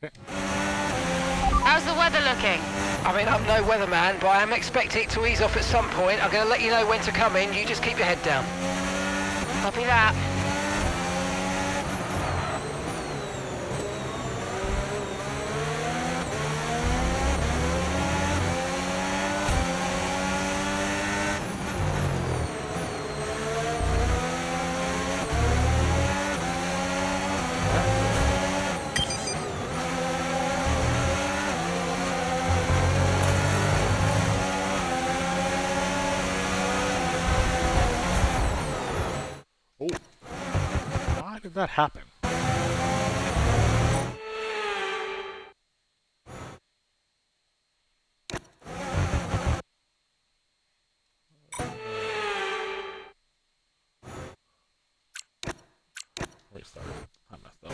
Okay. How's the weather looking? I mean, I'm no weatherman, but I am expecting it to ease off at some point. I'm going to let you know when to come in. You just keep your head down. Copy that. did that happen? Restart. I messed up.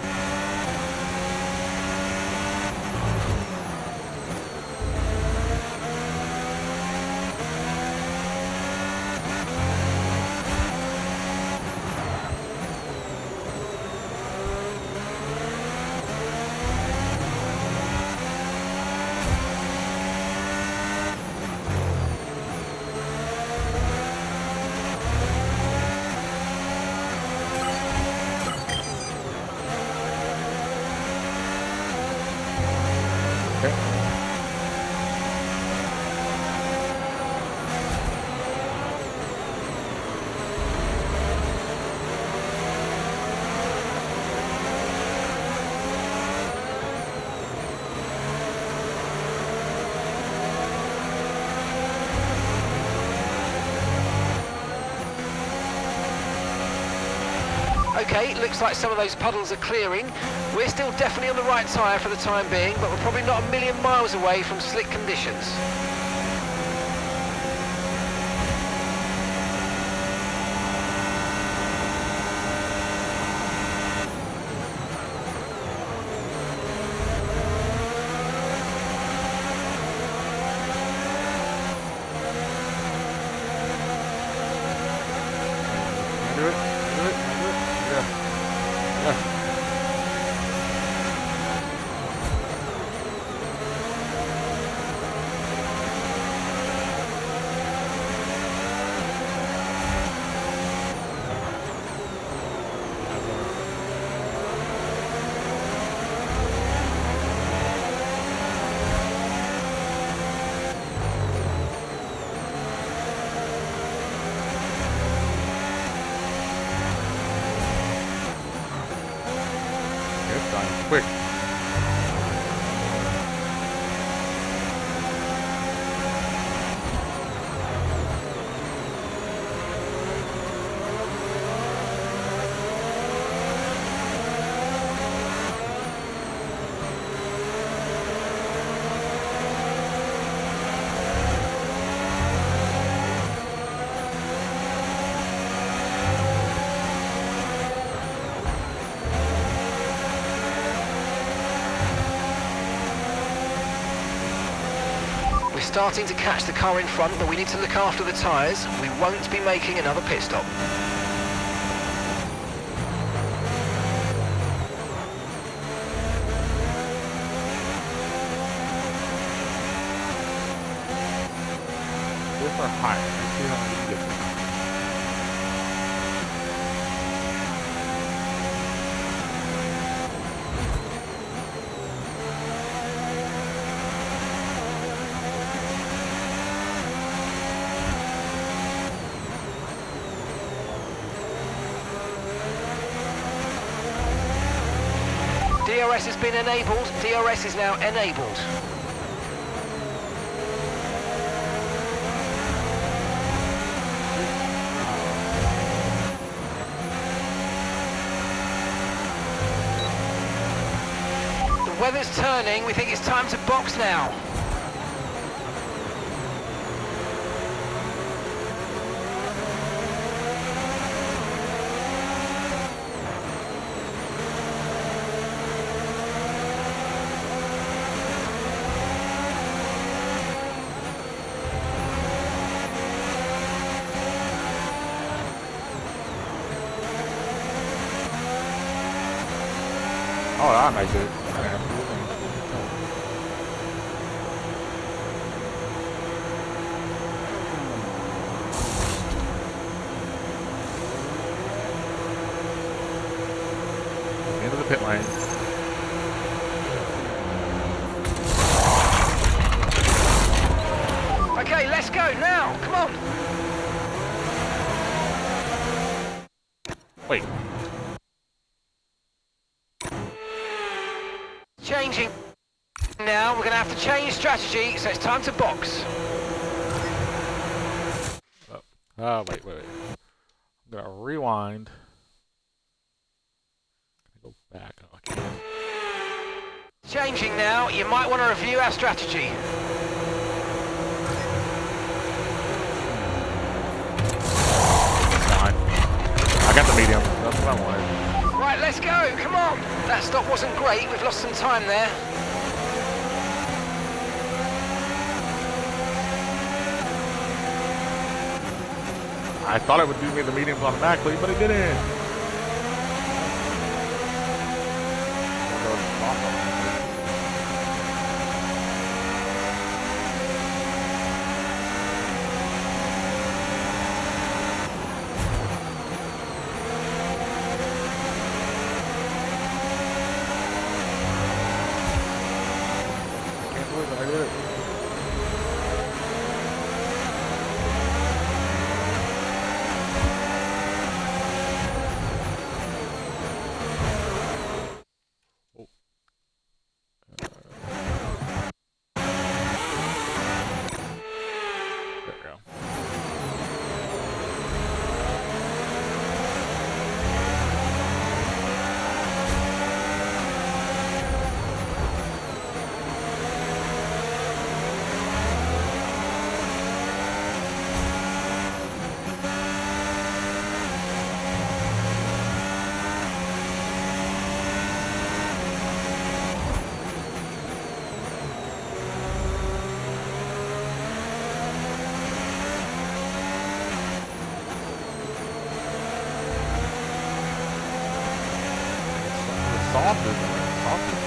Okay, looks like some of those puddles are clearing. We're still definitely on the right tyre for the time being, but we're probably not a million miles away from slick conditions. Quick. Starting to catch the car in front, but we need to look after the tyres. We won't be making another pit stop. Go for high. Let's see how many you get there. DRS has been enabled. DRS is now enabled. The weather's turning. We think it's time to box now. Oh, that makes it. Into the pit lane. Okay, let's go now. Come on. Wait. Changing. Now we're going to have to change strategy, so it's time to box. Oh, wait. I'm going to rewind. Back. Okay. Changing now, you might want to review our strategy. Fine. I got the medium. That's what I wanted. Right, let's go. Come on. That stop wasn't great. We've lost some time there. I thought it would do me the mediums automatically, but it didn't. Can't believe it. I did it. There we go. Soft is soft is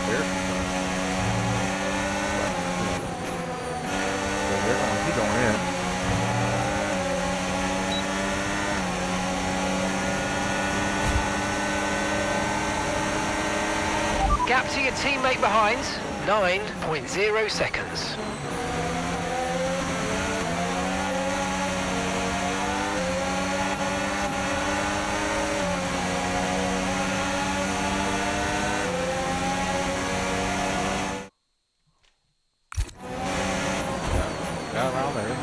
very concerned. But they're going to keep going in. Gap to your teammate behind, 9.0 seconds. Got around there.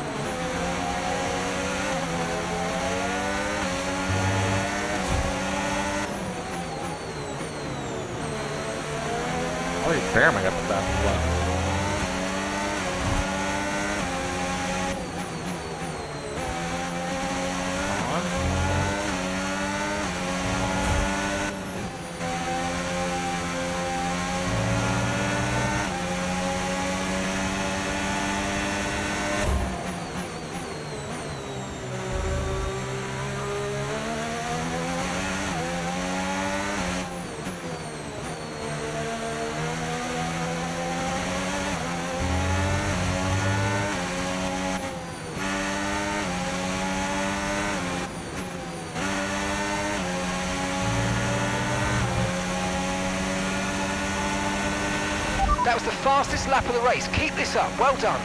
Oh, he's Bearman got the fastest lap. That was the fastest lap of the race. Keep this up. Well done.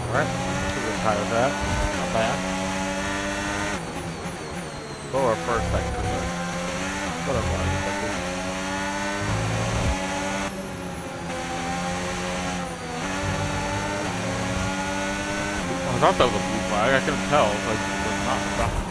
Alright, let's try with that. Not bad. Lower first sector, but whatever I expected. I thought that was a blue flag. I couldn't tell. It was not stopping.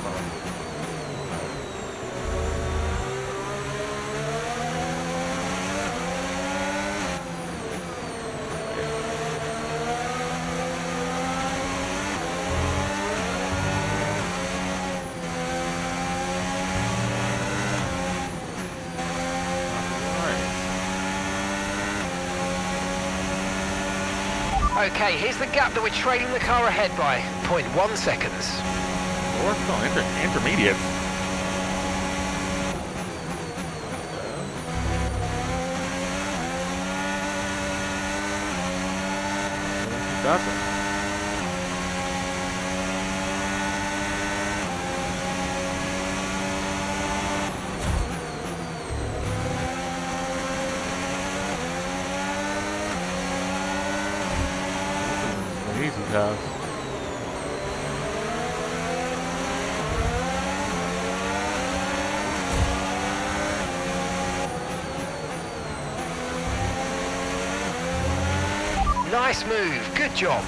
Okay, here's the gap that we're trailing the car ahead by. 0.1 seconds. We're still intermediate. That's it. races have. Nice move, good job.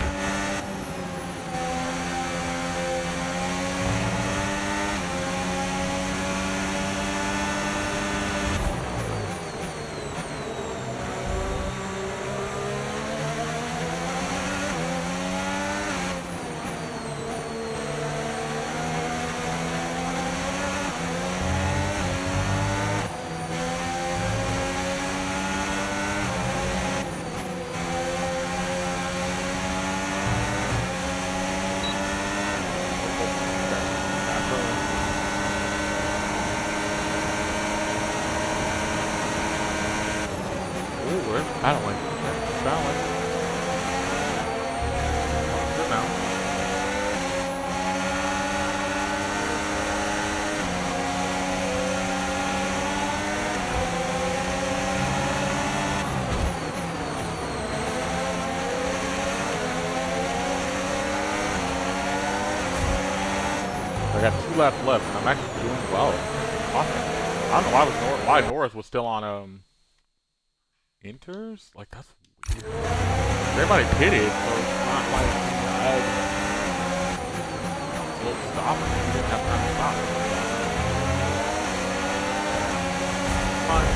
Battling. Battling. Good now. I got 2 laps left, and I'm actually doing well. I don't know why Norris was still on Inters? Like, that's weird. Everybody pitted, so it's not like I slow stop. He didn't have time to stop. Fine.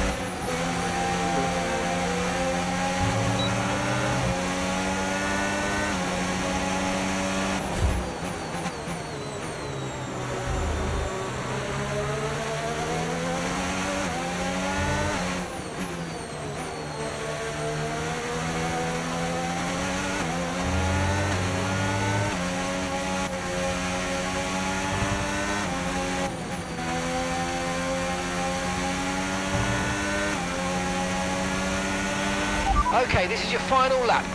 Okay, this is your final lap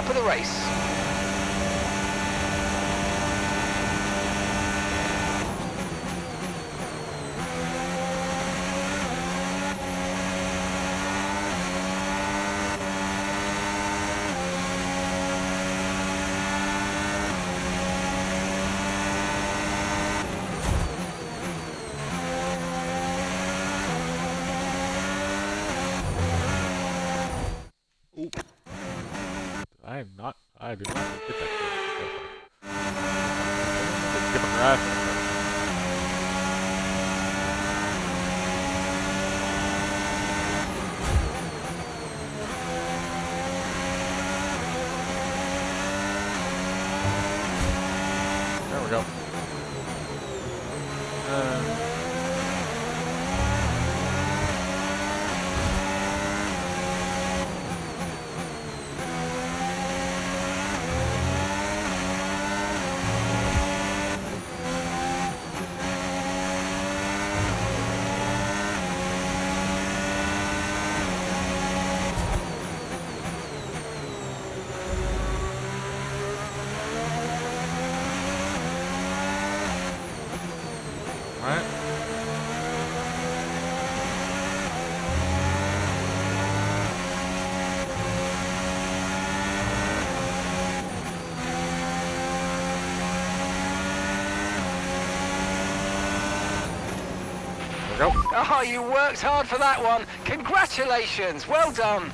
of the race. Ooh. I did not hit that. Different grass. There we go. Go. Oh, you worked hard for that one. Congratulations. Well done.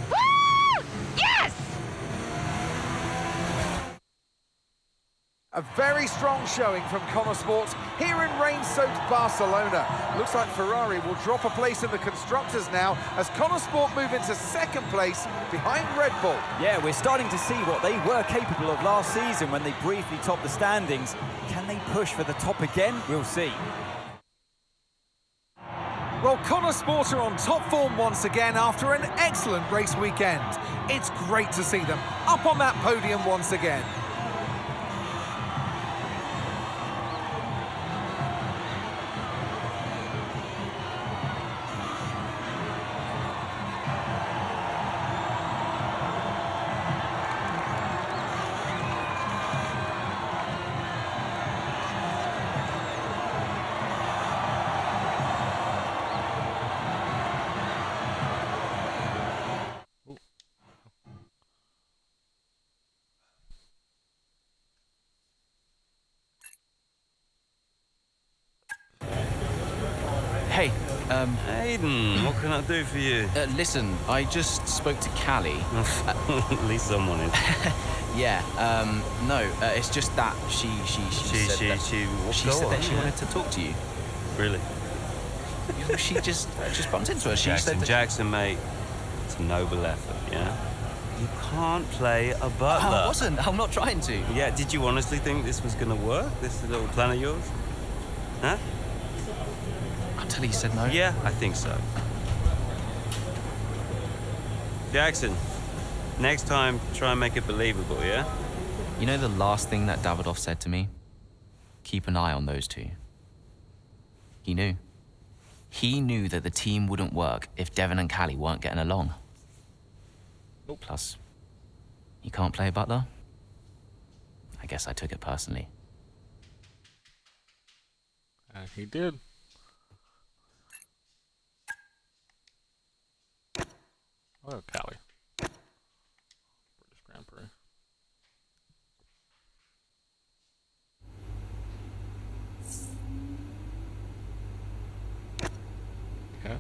Woo! Yes! A very strong showing from Connor Sport here in rain-soaked Barcelona. Looks like Ferrari will drop a place in the Constructors now as Connor Sport move into second place behind Red Bull. Yeah, we're starting to see what they were capable of last season when they briefly topped the standings. Can they push for the top again? We'll see. Well, Connor Sport are on top form once again after an excellent race weekend. It's great to see them up on that podium once again. Hey, Aiden, what can I do for you? Listen, I just spoke to Callie. At least someone is. Yeah, no, it's just that she said that she wanted to talk to you. Really? She just bumped into her. She Jackson, said that... Jackson, mate, it's a noble effort, yeah? You can't play a butler. I wasn't. I'm not trying to. Yeah, did you honestly think this was gonna work? This little plan of yours? Huh? Until he said no. Yeah, I think so. Jackson, next time, try and make it believable, yeah? You know the last thing that Davidoff said to me? Keep an eye on those two. He knew. He knew that the team wouldn't work if Devon and Callie weren't getting along. Plus, you can't play butler? I guess I took it personally. And he did. Oh, Callie. British Grand Prix. Okay.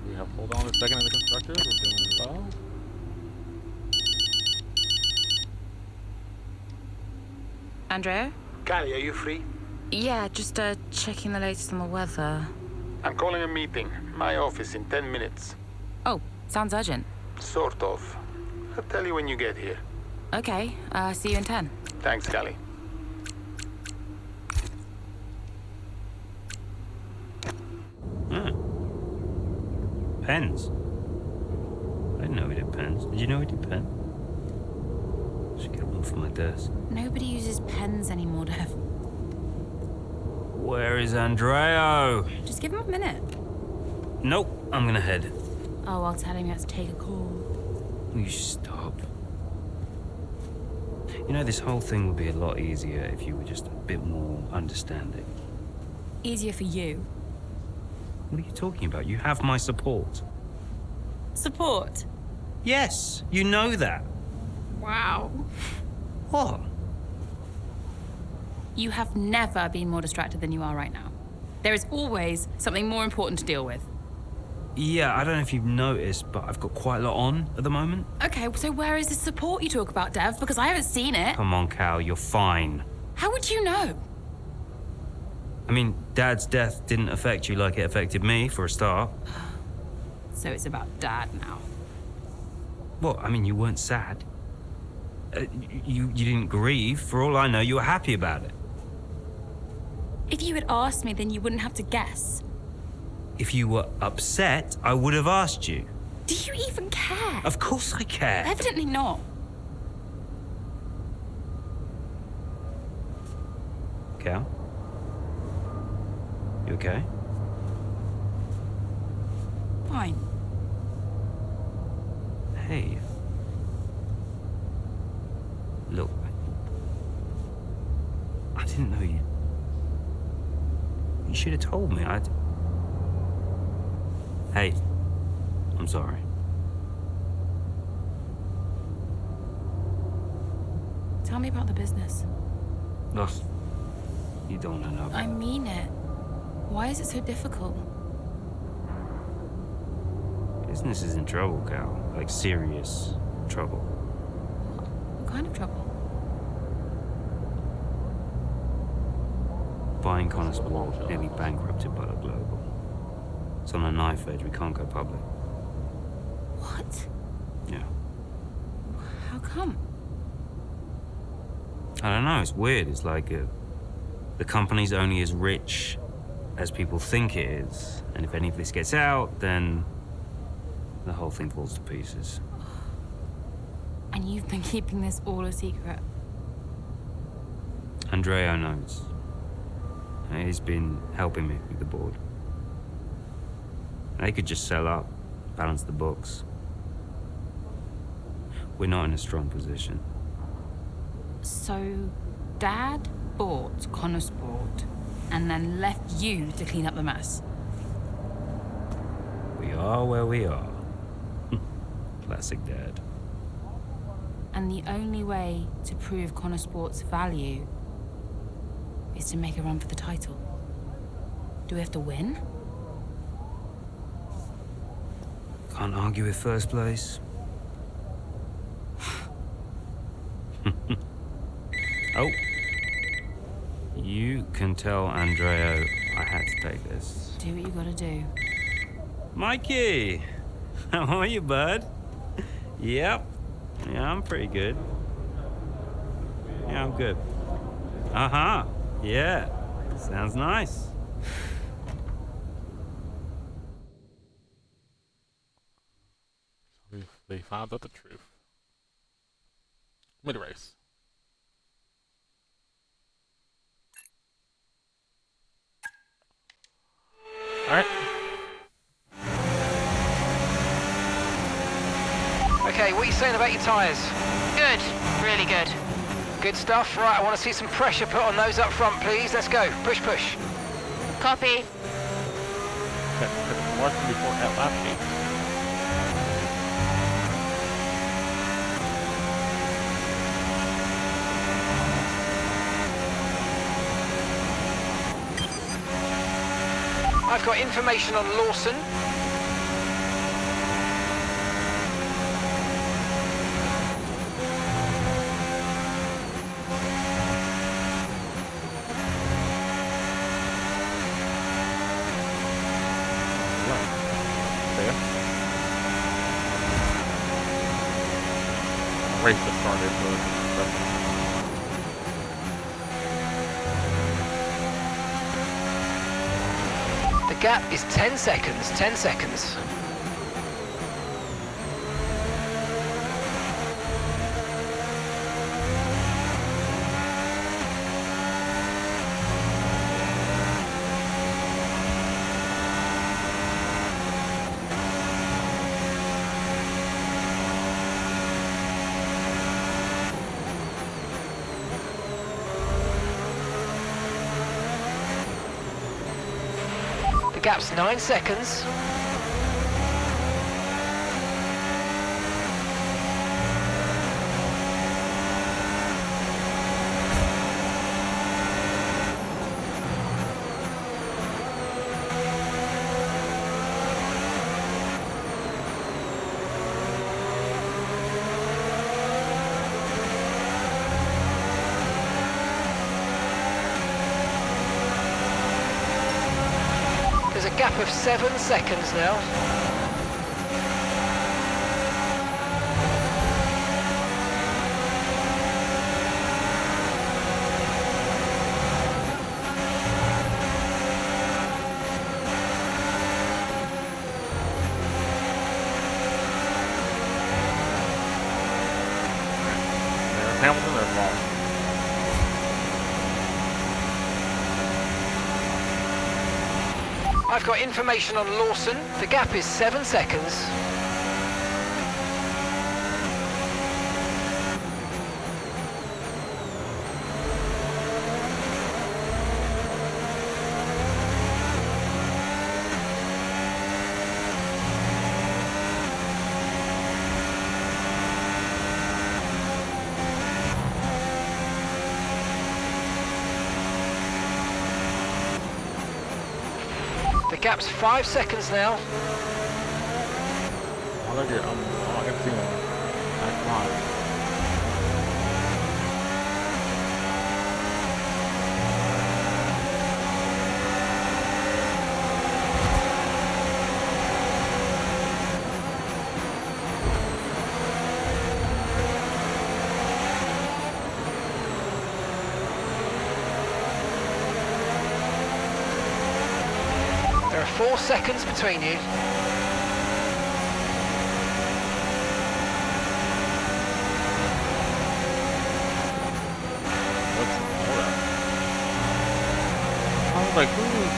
We have hold on a second in the constructors. We're doing well. Andrea? Callie, are you free? Yeah, just checking the latest on the weather. I'm calling a meeting. My office in 10 minutes. Oh, sounds urgent. Sort of. I'll tell you when you get here. Okay, see you in 10. Thanks, Callie. Pens? I didn't know we did pens. Did you know we did pens? Should get one for my desk. Nobody uses pens anymore, Dev. Where is Andreo? Just give him a minute. Nope, I'm gonna head. Oh, I'll tell him you have to take a call. Will you stop? You know, this whole thing would be a lot easier if you were just a bit more understanding. Easier for you. What are you talking about? You have my support. Support? Yes, you know that. Wow. What? You have never been more distracted than you are right now. There is always something more important to deal with. Yeah, I don't know if you've noticed, but I've got quite a lot on at the moment. Okay, so where is the support you talk about, Dev? Because I haven't seen it. Come on, Cal, you're fine. How would you know? I mean, Dad's death didn't affect you like it affected me, for a start. So it's about Dad now. Well, I mean, you weren't sad. You didn't grieve. For all I know, you were happy about it. If you had asked me, then you wouldn't have to guess. If you were upset, I would have asked you. Do you even care? Of course I care. Evidently not. Cal? You okay? Fine. Hey. Look. I didn't know you. You should have told me. Hey. I'm sorry. Tell me about the business. Ugh. You don't want to know. I mean it. Why is it so difficult? Business is in trouble, Cal. Like, serious trouble. What kind of trouble? Buying Connorsball nearly bankrupted Butler Global. It's on a knife edge. We can't go public. What? Yeah. How come? I don't know. It's weird. It's like the company's only as rich as people think it is. And if any of this gets out, then the whole thing falls to pieces. And you've been keeping this all a secret? Andreo knows. He's been helping me with the board. They could just sell up, balance the books. We're not in a strong position. So, Dad bought Connosport and then left you to clean up the mess? We are where we are. Classic Dad. And the only way to prove Connosport's value is to make a run for the title. Do we have to win? Can't argue with first place. Oh. You can tell Andreo I had to take this. Do what you gotta do. Mikey! How are you, bud? Yep. Yeah, I'm pretty good. Yeah, I'm good. Uh-huh. Yeah. Sounds nice. They found out the truth. Mid-race. Alright. Okay, what are you saying about your tyres? Good. Really good. Good stuff. Right, I want to see some pressure put on those up front, please. Let's go. Push, push. Copy. Watching before at lap gate. I've got information on Lawson. Race just started, so The gap is 10 seconds, 10 seconds. The gap's 9 seconds. There's a gap of 7 seconds now. there's Hamilton, there's Lawson. I've got information on Lawson. The gap is 7 seconds. The gap's 5 seconds now. I like it. I can see him. That's fine. There are 4 seconds between you. I was like, ooh.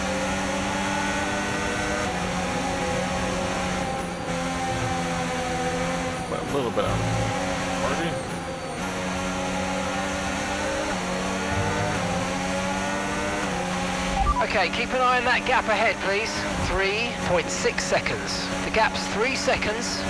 But a little bit of party. Okay, keep an eye on that gap ahead, please. 3.6 seconds. The gap's 3 seconds.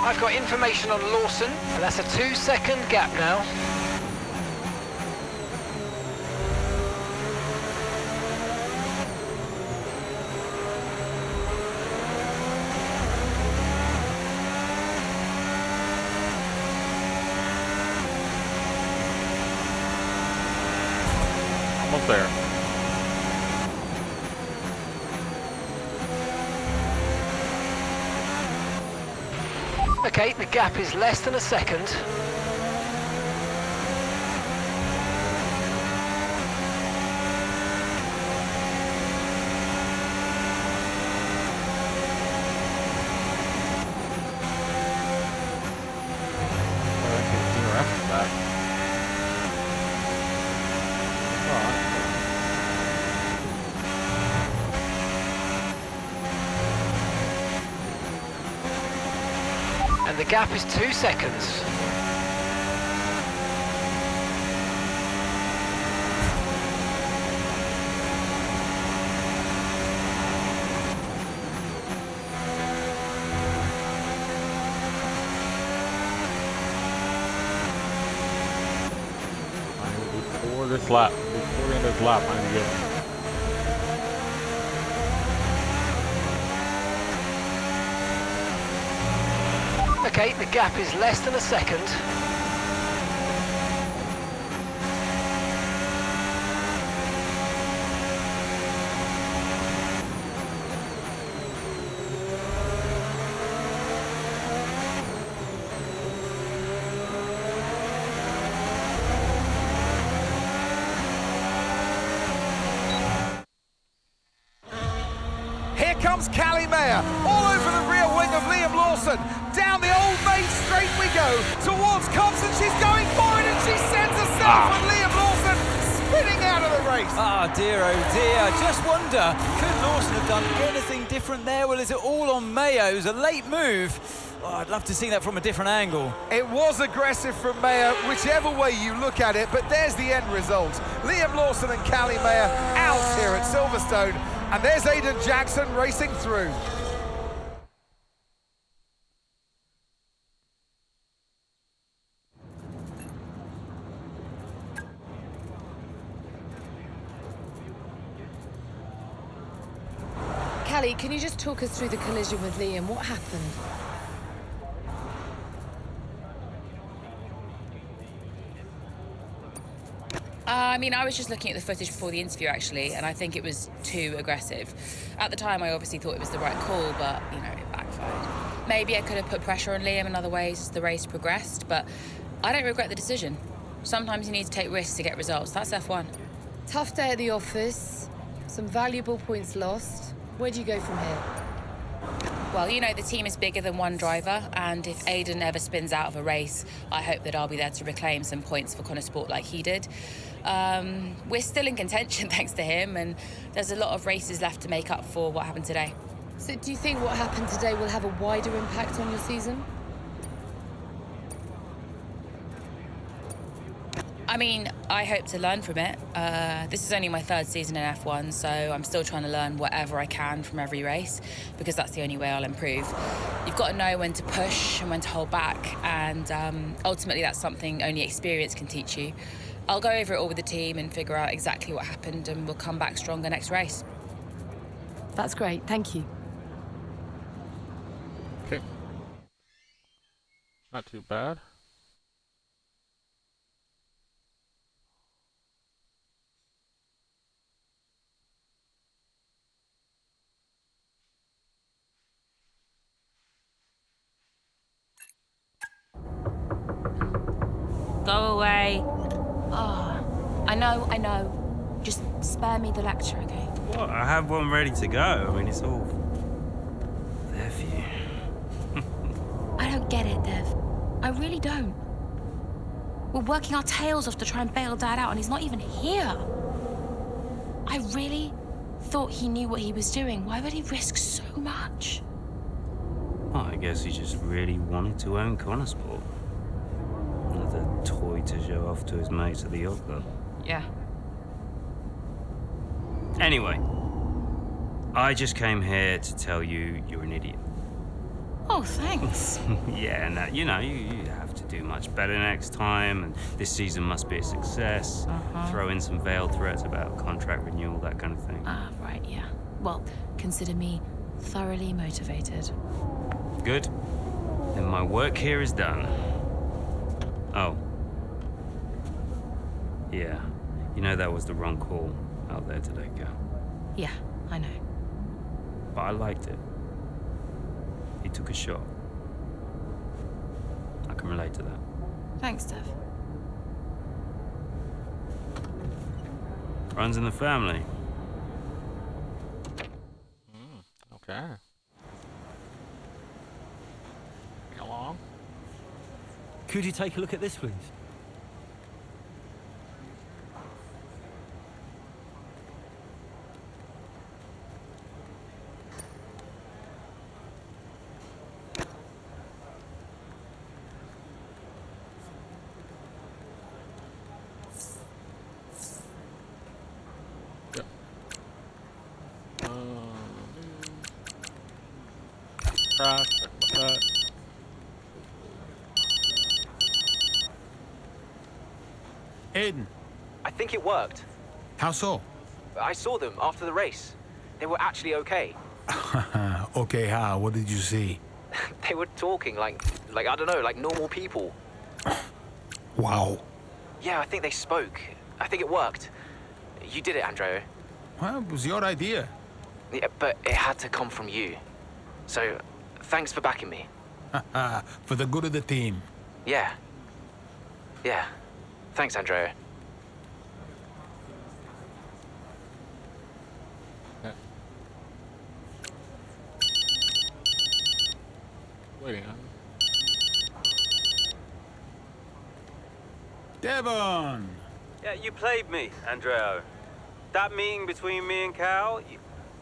I've got information on Lawson, and that's a 2-second gap now. Almost there. Okay, the gap is less than a second. And the gap is 2 seconds. Before this lap, before the end of this lap, I need to get Okay, the gap is less than a second. Here comes Callie Mayer, all over the rear wing of Liam Lawson. Down the old main straight we go, towards Cobbs, and she's going for it, and she sends herself with Liam Lawson spinning out of the race. Ah, dear, oh dear. Just wonder, could Lawson have done anything different there? Well, is it all on Mayo? It was a late move. Oh, I'd love to see that from a different angle. It was aggressive from Mayer, whichever way you look at it, but there's the end result. Liam Lawson and Callie Mayer out here at Silverstone, and there's Aidan Jackson racing through. Callie, can you just talk us through the collision with Liam? What happened? I mean, I was just looking at the footage before the interview, actually, and I think it was too aggressive. At the time, I obviously thought it was the right call, but, you know, it backfired. Maybe I could have put pressure on Liam in other ways as the race progressed, but I don't regret the decision. Sometimes you need to take risks to get results. That's F1. Tough day at the office, some valuable points lost. Where do you go from here? Well, you know, the team is bigger than one driver, and if Aidan ever spins out of a race, I hope that I'll be there to reclaim some points for Connor Sport like he did. We're still in contention thanks to him, and there's a lot of races left to make up for what happened today. So do you think what happened today will have a wider impact on your season? I mean, I hope to learn from it. This is only my third season in F1, so I'm still trying to learn whatever I can from every race, because that's the only way I'll improve. You've got to know when to push and when to hold back, and ultimately that's something only experience can teach you. I'll go over it all with the team and figure out exactly what happened, and we'll come back stronger next race. That's great, thank you. Okay. Not too bad. Go away. Oh, I know. Just spare me the lecture, okay? What? I have one ready to go. I mean, it's all there for you. I don't get it, Dev. I really don't. We're working our tails off to try and bail Dad out, and he's not even here. I really thought he knew what he was doing. Why would he risk so much? Well, I guess he just really wanted to own Connor Sport. Another toy to show off to his mates at the yacht club. Yeah. Anyway, I just came here to tell you you're an idiot. Oh, thanks. Yeah, no, you know, you have to do much better next time, and this season must be a success. Throw in some veiled threats about contract renewal, that kind of thing. Ah, right, yeah. Well, consider me thoroughly motivated. Good. Then my work here is done. Oh. Yeah. You know that was the wrong call out there today, Cal. Yeah, I know. But I liked it. He took a shot. I can relate to that. Thanks, Dev. Runs in the family. Okay. Get along. Could you take a look at this, please? Aiden. I think it worked. How so? I saw them after the race. They were actually okay. Okay, how? What did you see? They were talking like I don't know, like normal people. Wow. Yeah, I think they spoke. I think it worked. You did it, Andrea. Well, it was your idea. Yeah, but it had to come from you. So, thanks for backing me. For the good of the team. Yeah. Yeah. Thanks, Andrea. Waiting, huh? Devon! Yeah, you played me, Andreo. That meeting between me and Cal,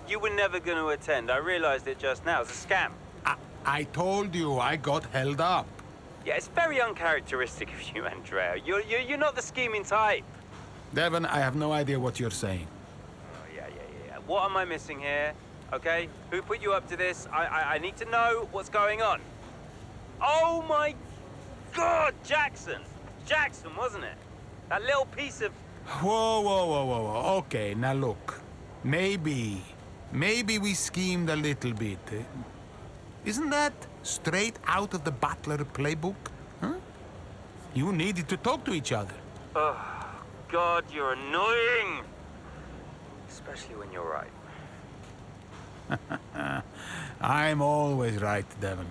you were never going to attend. I realized it just now. It's a scam. I told you I got held up. Yeah, it's very uncharacteristic of you, Andreo. You're not the scheming type. Devon, I have no idea what you're saying. Oh, yeah. What am I missing here? Okay? Who put you up to this? I need to know what's going on. Oh, my God! Jackson! Jackson, wasn't it? That little piece of... Whoa. Okay, now look. Maybe we schemed a little bit. Isn't that straight out of the Butler playbook? Huh? You needed to talk to each other. Oh, God, you're annoying! Especially when you're right. I'm always right, Devon.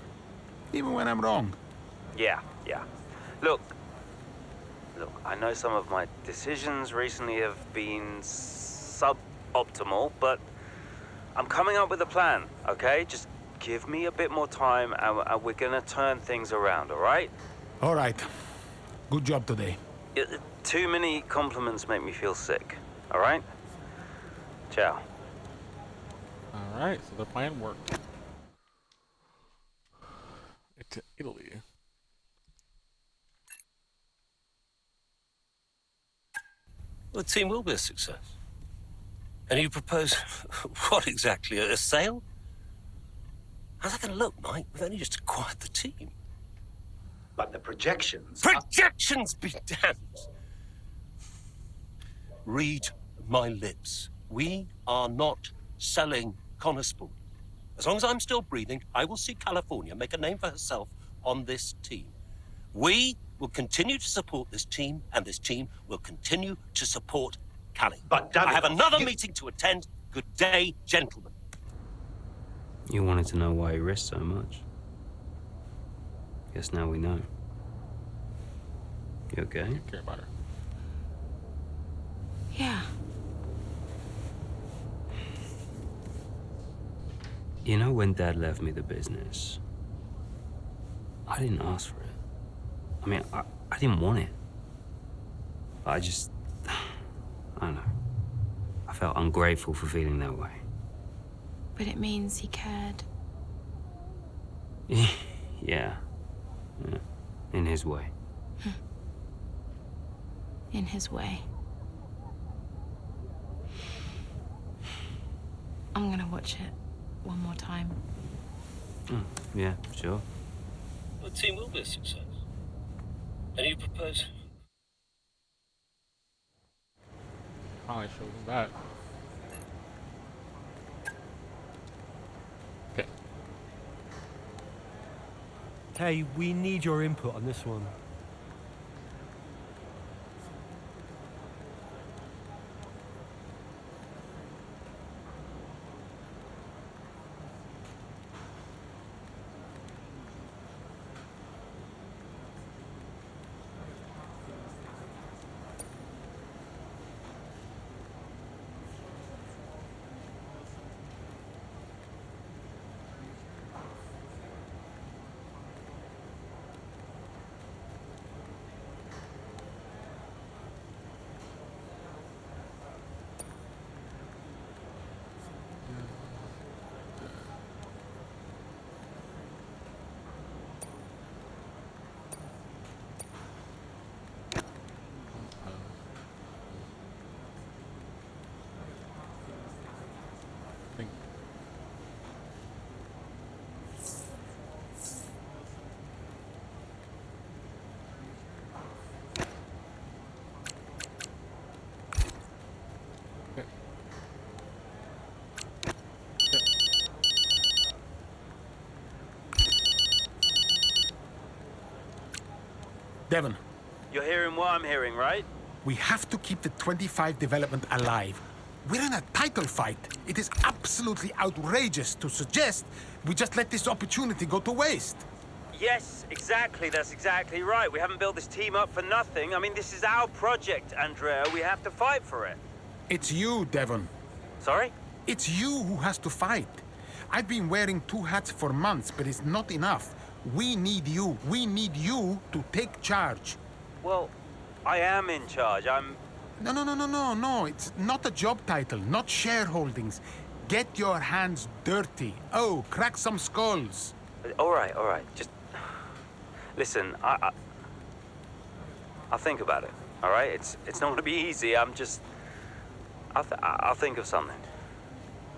Even when I'm wrong. Yeah. Look, I know some of my decisions recently have been suboptimal, but I'm coming up with a plan, okay? Just give me a bit more time and we're gonna turn things around, all right? All right. Good job today. Too many compliments make me feel sick, all right? Ciao. All right, so their plan worked. To Italy. Well, the team will be a success. And you propose, what exactly, a sale? How's that going to look, Mike? We've only just acquired the team. But the projections... Projections be damned! Read my lips. We are not selling Connorsport. As long as I'm still breathing, I will see California make a name for herself on this team. We will continue to support this team, and this team will continue to support Cali. But I have another meeting to attend. Good day, gentlemen. You wanted to know why he risked so much. Guess now we know. You okay? I care about her. Yeah. You know, when Dad left me the business, I didn't ask for it. I mean, I didn't want it. I don't know. I felt ungrateful for feeling that way. But it means he cared. Yeah. In his way. In his way. I'm gonna watch it one more time. Yeah, sure. The team will be a success. And you propose... Finally shows him that. Okay. Hey, we need your input on this one. Devon, You're hearing what I'm hearing, right? we have to keep the 25 development alive. We're in a title fight. It is absolutely outrageous to suggest we just let this opportunity go to waste. Yes, exactly. That's exactly right. We haven't built this team up for nothing. I mean, this is our project, Andrea. We have to fight for it. It's you, Devon. Sorry? It's you who has to fight. I've been wearing 2 hats for months, but it's not enough. We need you. We need you to take charge. Well, I am in charge. No. It's not a job title, not shareholdings. Get your hands dirty. Oh, crack some skulls. All right. Just listen. I'll think about it. All right. It's not going to be easy. I'll think of something.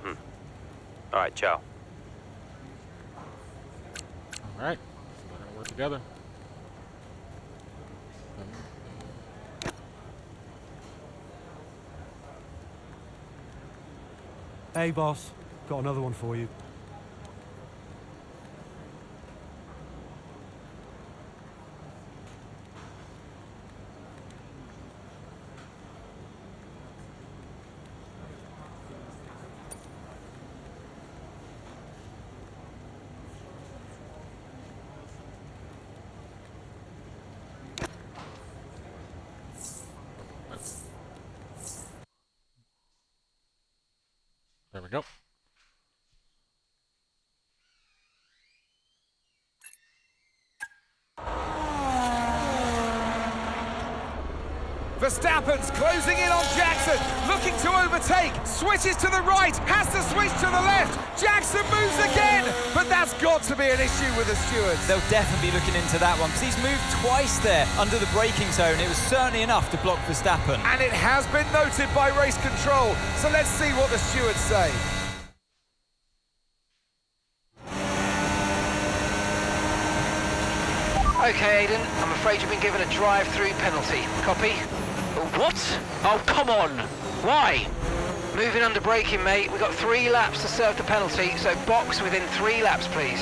All right. Ciao. All right. So we're gonna work together. Hey, boss. Got another one for you. There we go. Verstappen's closing in on Jackson, looking to overtake, switches to the right, has to switch to the left, Jackson moves again, but that's got to be an issue with the stewards. They'll definitely be looking into that one, because he's moved twice there under the braking zone. It was certainly enough to block Verstappen. And it has been noted by race control, so let's see what the stewards say. Okay, Aiden, I'm afraid you've been given a drive-through penalty. Copy? What? Oh, come on! Why? Moving under braking, mate. We've got 3 laps to serve the penalty, so box within 3 laps, please.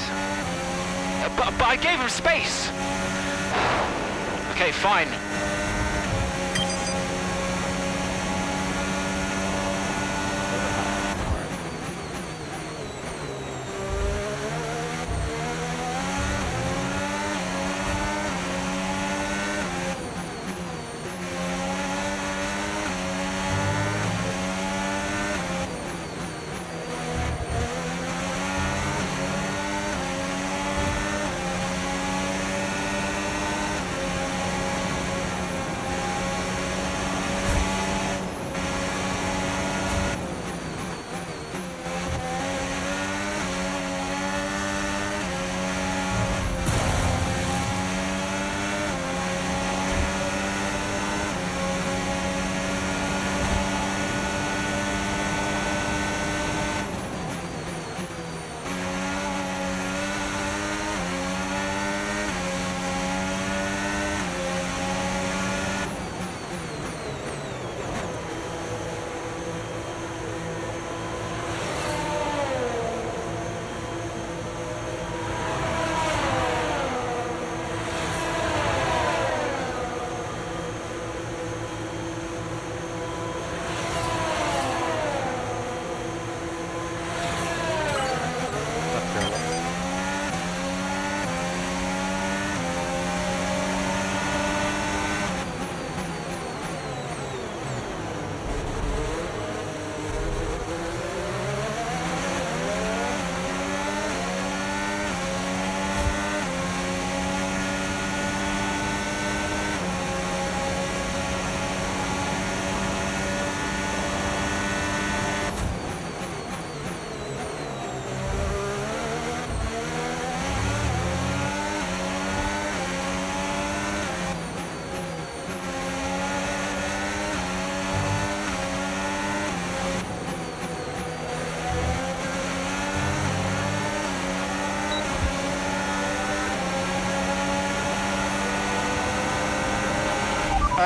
But I gave him space! Okay, fine.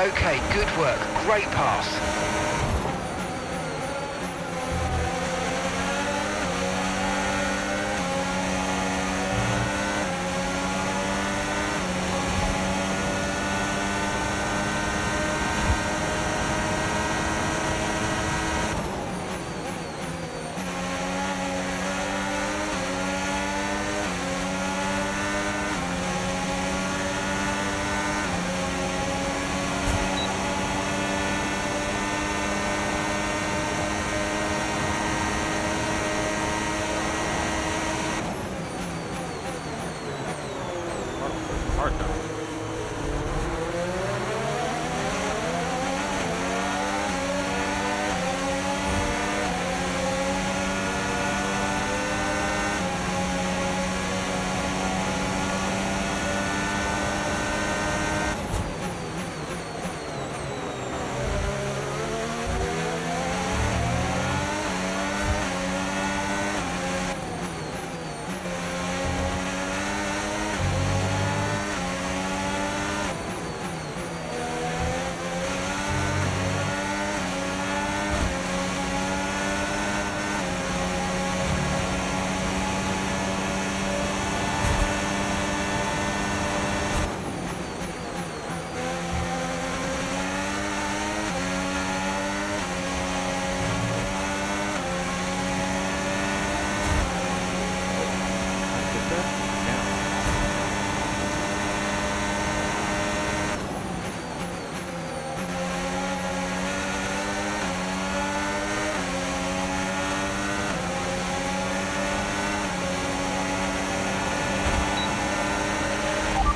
Okay, good work. Great pass. Hard time.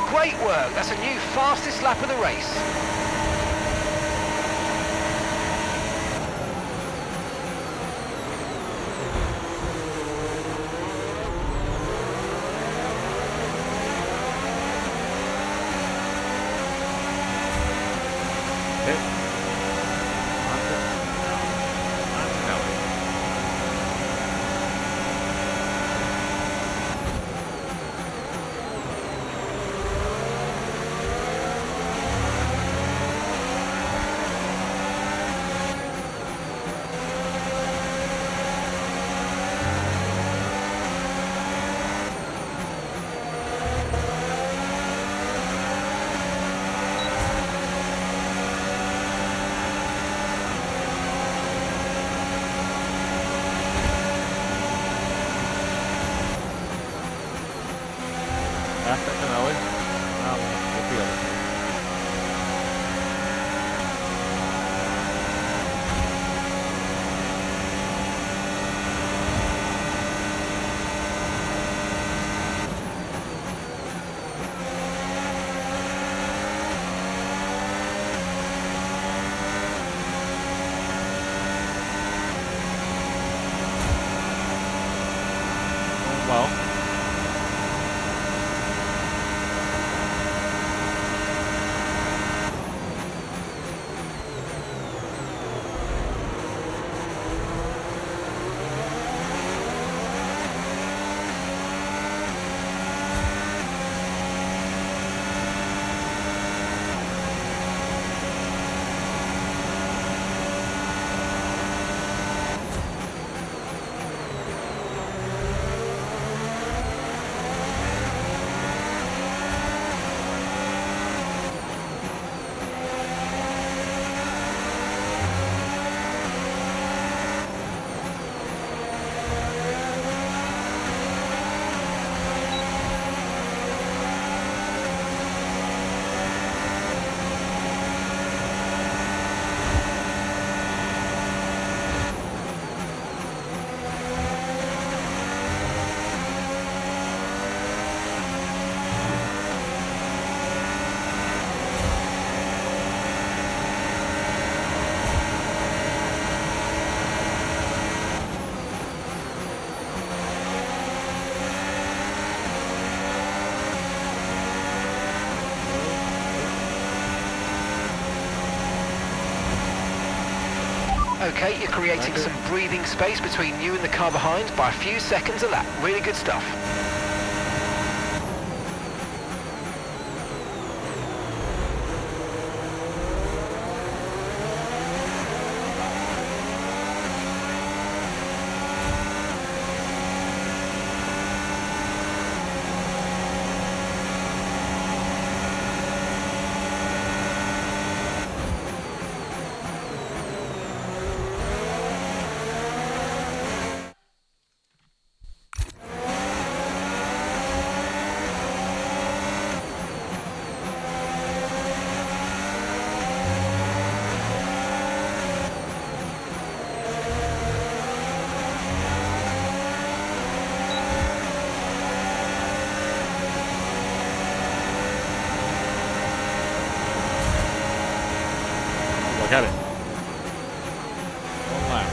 Great work. That's a new fastest lap of the race. Okay, you're creating some breathing space between you and the car behind by a few seconds a lap. Really good stuff. at it. One lap.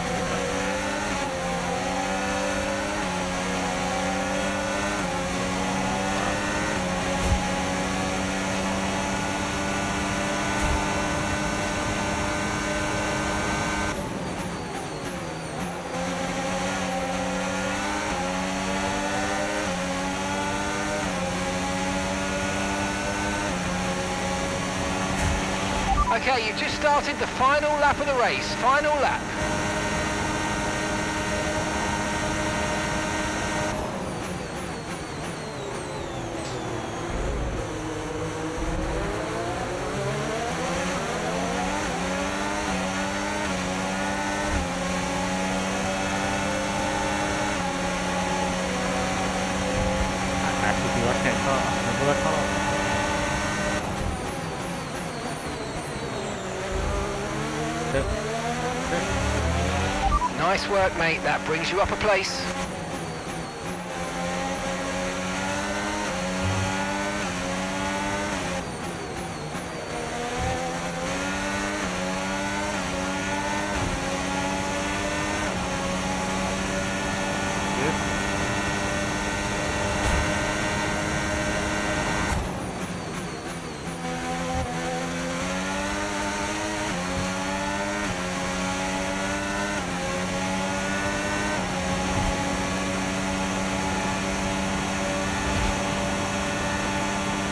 Okay, you've just started the final lap of the race. Final lap. Actually, I can't cut. Remember that cut? Nice work, mate. That brings you up a place.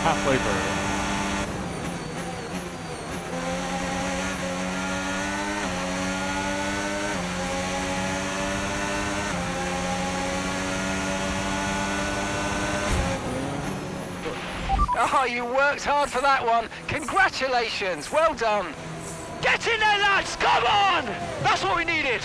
Halfway through. Oh, you worked hard for that one. Congratulations. Well done. Get in there, lads. Come on. That's what we needed.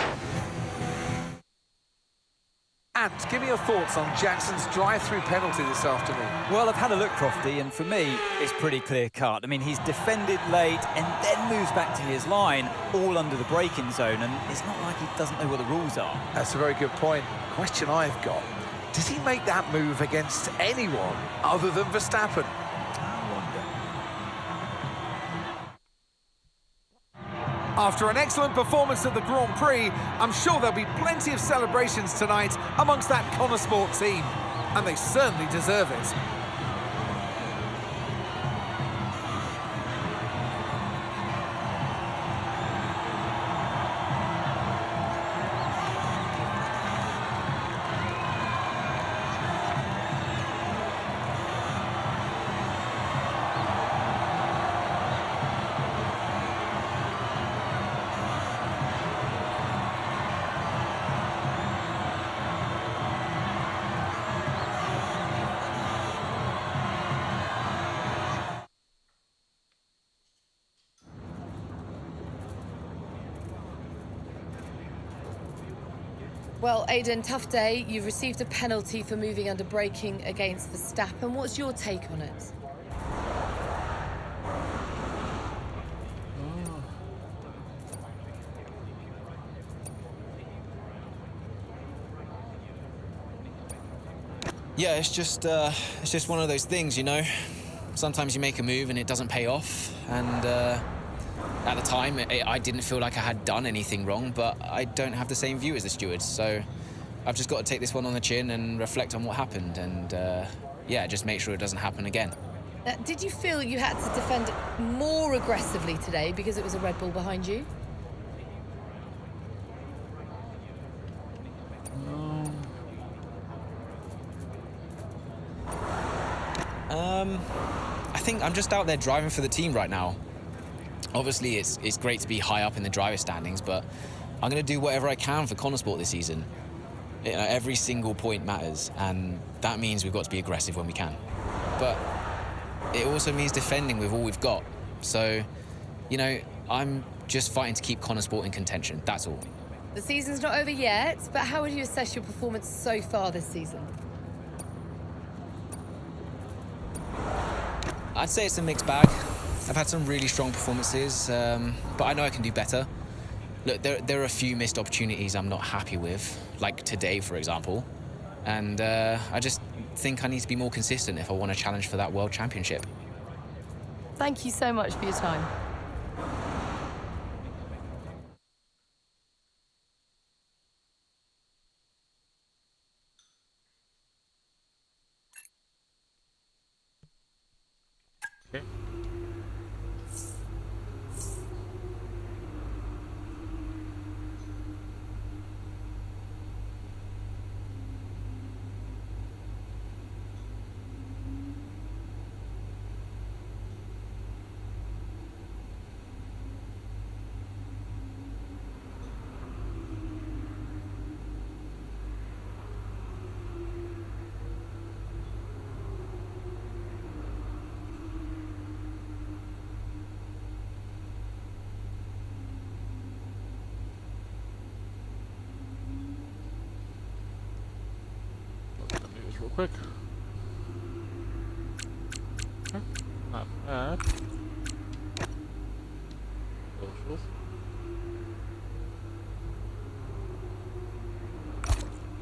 And give me your thoughts on Jackson's drive-through penalty this afternoon. Well, I've had a look, Crofty, and for me, it's pretty clear-cut. I mean, he's defended late and then moves back to his line, all under the braking zone, and it's not like he doesn't know what the rules are. That's a very good point. Question I've got, does he make that move against anyone other than Verstappen? After an excellent performance at the Grand Prix, I'm sure there'll be plenty of celebrations tonight amongst that Connosport team. And they certainly deserve it. Well, Aidan, tough day. You've received a penalty for moving under braking against Verstappen. What's your take on it? Yeah, it's just one of those things, you know. Sometimes you make a move and it doesn't pay off, and at the time I didn't feel like I had done anything wrong, but I don't have the same view as the stewards, so I've just got to take this one on the chin and reflect on what happened, and yeah, just make sure it doesn't happen again. Did you feel you had to defend more aggressively today because it was a Red Bull behind you? I think I'm just out there driving for the team right now. Obviously, it's great to be high up in the driver standings, but I'm going to do whatever I can for Connosport this season. You know, every single point matters, and that means we've got to be aggressive when we can. But it also means defending with all we've got. So, you know, I'm just fighting to keep Connosport in contention, that's all. The season's not over yet, but how would you assess your performance so far this season? I'd say it's a mixed bag. I've had some really strong performances, but I know I can do better. Look, there are a few missed opportunities I'm not happy with, like today, for example. And I just think I need to be more consistent if I want to challenge for that World Championship. Thank you so much for your time. Okay. Real quick. Okay. Not bad. Socials.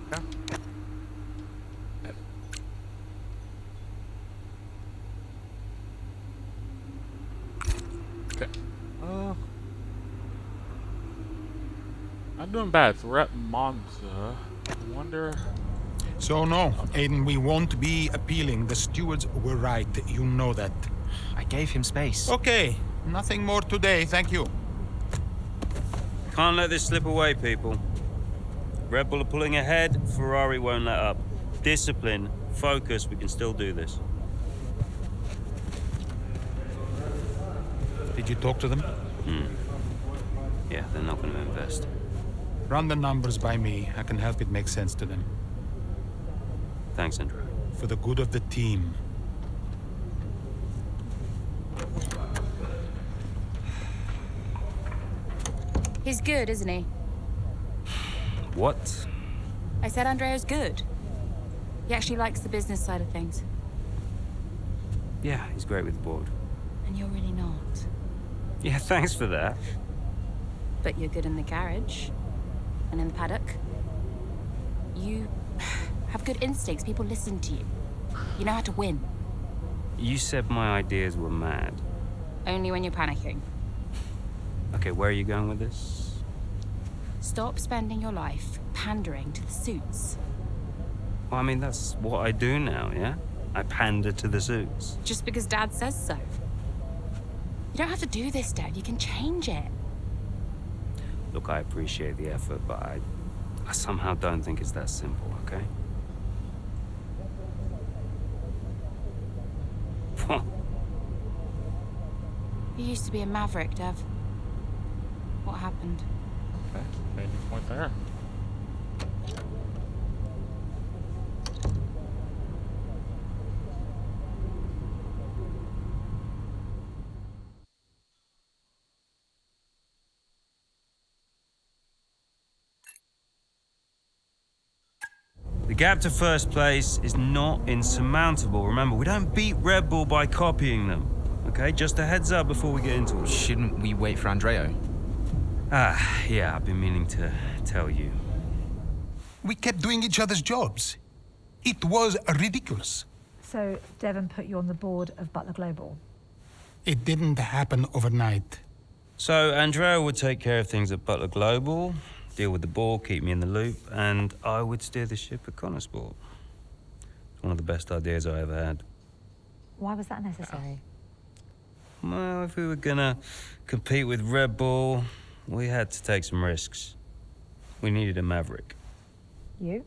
Okay. Okay. Not doing bad. So we're at Monza. I wonder. So no, Aiden, we won't be appealing. The stewards were right. You know that. I gave him space. Okay, nothing more today, thank you. Can't let this slip away, people. Red Bull are pulling ahead, Ferrari won't let up. Discipline, focus, we can still do this. Did you talk to them? Yeah, they're not going to invest. Run the numbers by me. I can help it make sense to them. Thanks, Andrew. For the good of the team. He's good, isn't he? What? I said Andrea's good. He actually likes the business side of things. Yeah, he's great with the board. And you're really not. Yeah, thanks for that. But you're good in the garage. And in the paddock. You have good instincts. People listen to you. You know how to win. You said my ideas were mad. Only when you're panicking. Okay, where are you going with this? Stop spending your life pandering to the suits. Well, I mean, that's what I do now, yeah? I pander to the suits. Just because Dad says so. You don't have to do this, Dad. You can change it. Look, I appreciate the effort, but I somehow don't think it's that simple, okay? You used to be a maverick, Dev. What happened? Okay, maybe point there. The gap to first place is not insurmountable. Remember, we don't beat Red Bull by copying them. Okay, just a heads up before we get into it. Shouldn't we wait for Andreo? Yeah, I've been meaning to tell you. We kept doing each other's jobs. It was ridiculous. So Devon put you on the board of Butler Global. It didn't happen overnight. So Andrea would take care of things at Butler Global, deal with the board, keep me in the loop, and I would steer the ship at Connorsport. It's one of the best ideas I ever had. Why was that necessary? Well, if we were gonna compete with Red Bull, we had to take some risks. We needed a maverick. You?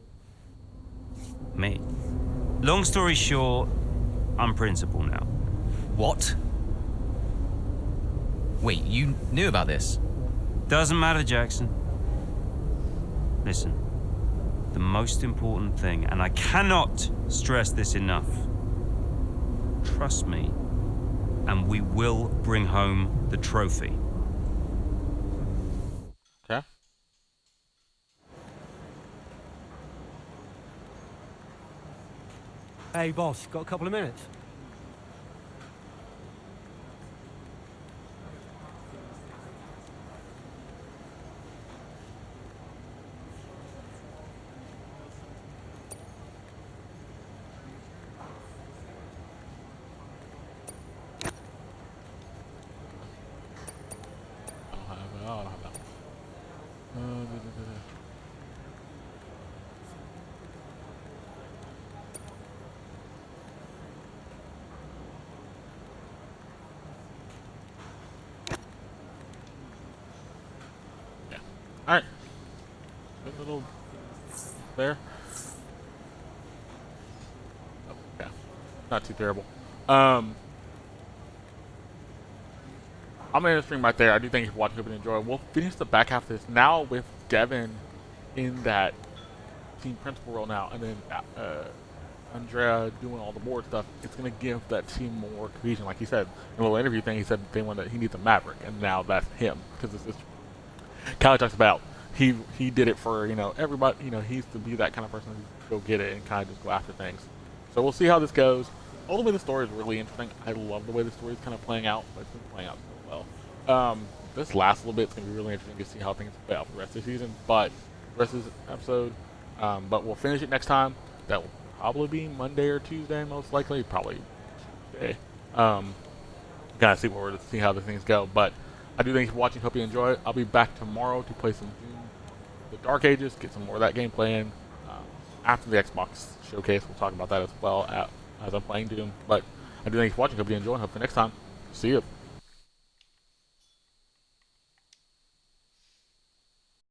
Me. Long story short, I'm principal now. What? Wait, you knew about this? Doesn't matter, Jackson. Listen, the most important thing, and I cannot stress this enough, trust me, and we will bring home the trophy. Okay. Hey, boss, got a couple of minutes? I don't have that one. All right. Good little there. Oh, yeah. Not too terrible. I'm gonna end the stream right there. I do thank you for watching. Hope you enjoy. We'll finish the back half of this now with Devin in that team principal role now, and then Andrea doing all the board stuff. It's gonna give that team more cohesion. Like he said in a little interview thing, he said he needs a Maverick, and now that's him because it's Callie talks about he did it for everybody. He used to be that kind of person who go get it and kind of just go after things. So we'll see how this goes. Ultimately, the story is really interesting. I love the way the story is kind of playing out. But it's been playing out so well. This last little bit is going to be really interesting to see how things play out for the rest of the season. But the rest of this episode, but we'll finish it next time. That will probably be Monday or Tuesday, most likely. Probably Tuesday. Gotta see how the things go. But I do thank you for watching. Hope you enjoy it. I'll be back tomorrow to play some Doom, the Dark Ages, get some more of that gameplay in. After the Xbox showcase, we'll talk about that as well as I'm playing Doom. But I do thank you for watching. Hope you enjoy. Hope for next time. See you.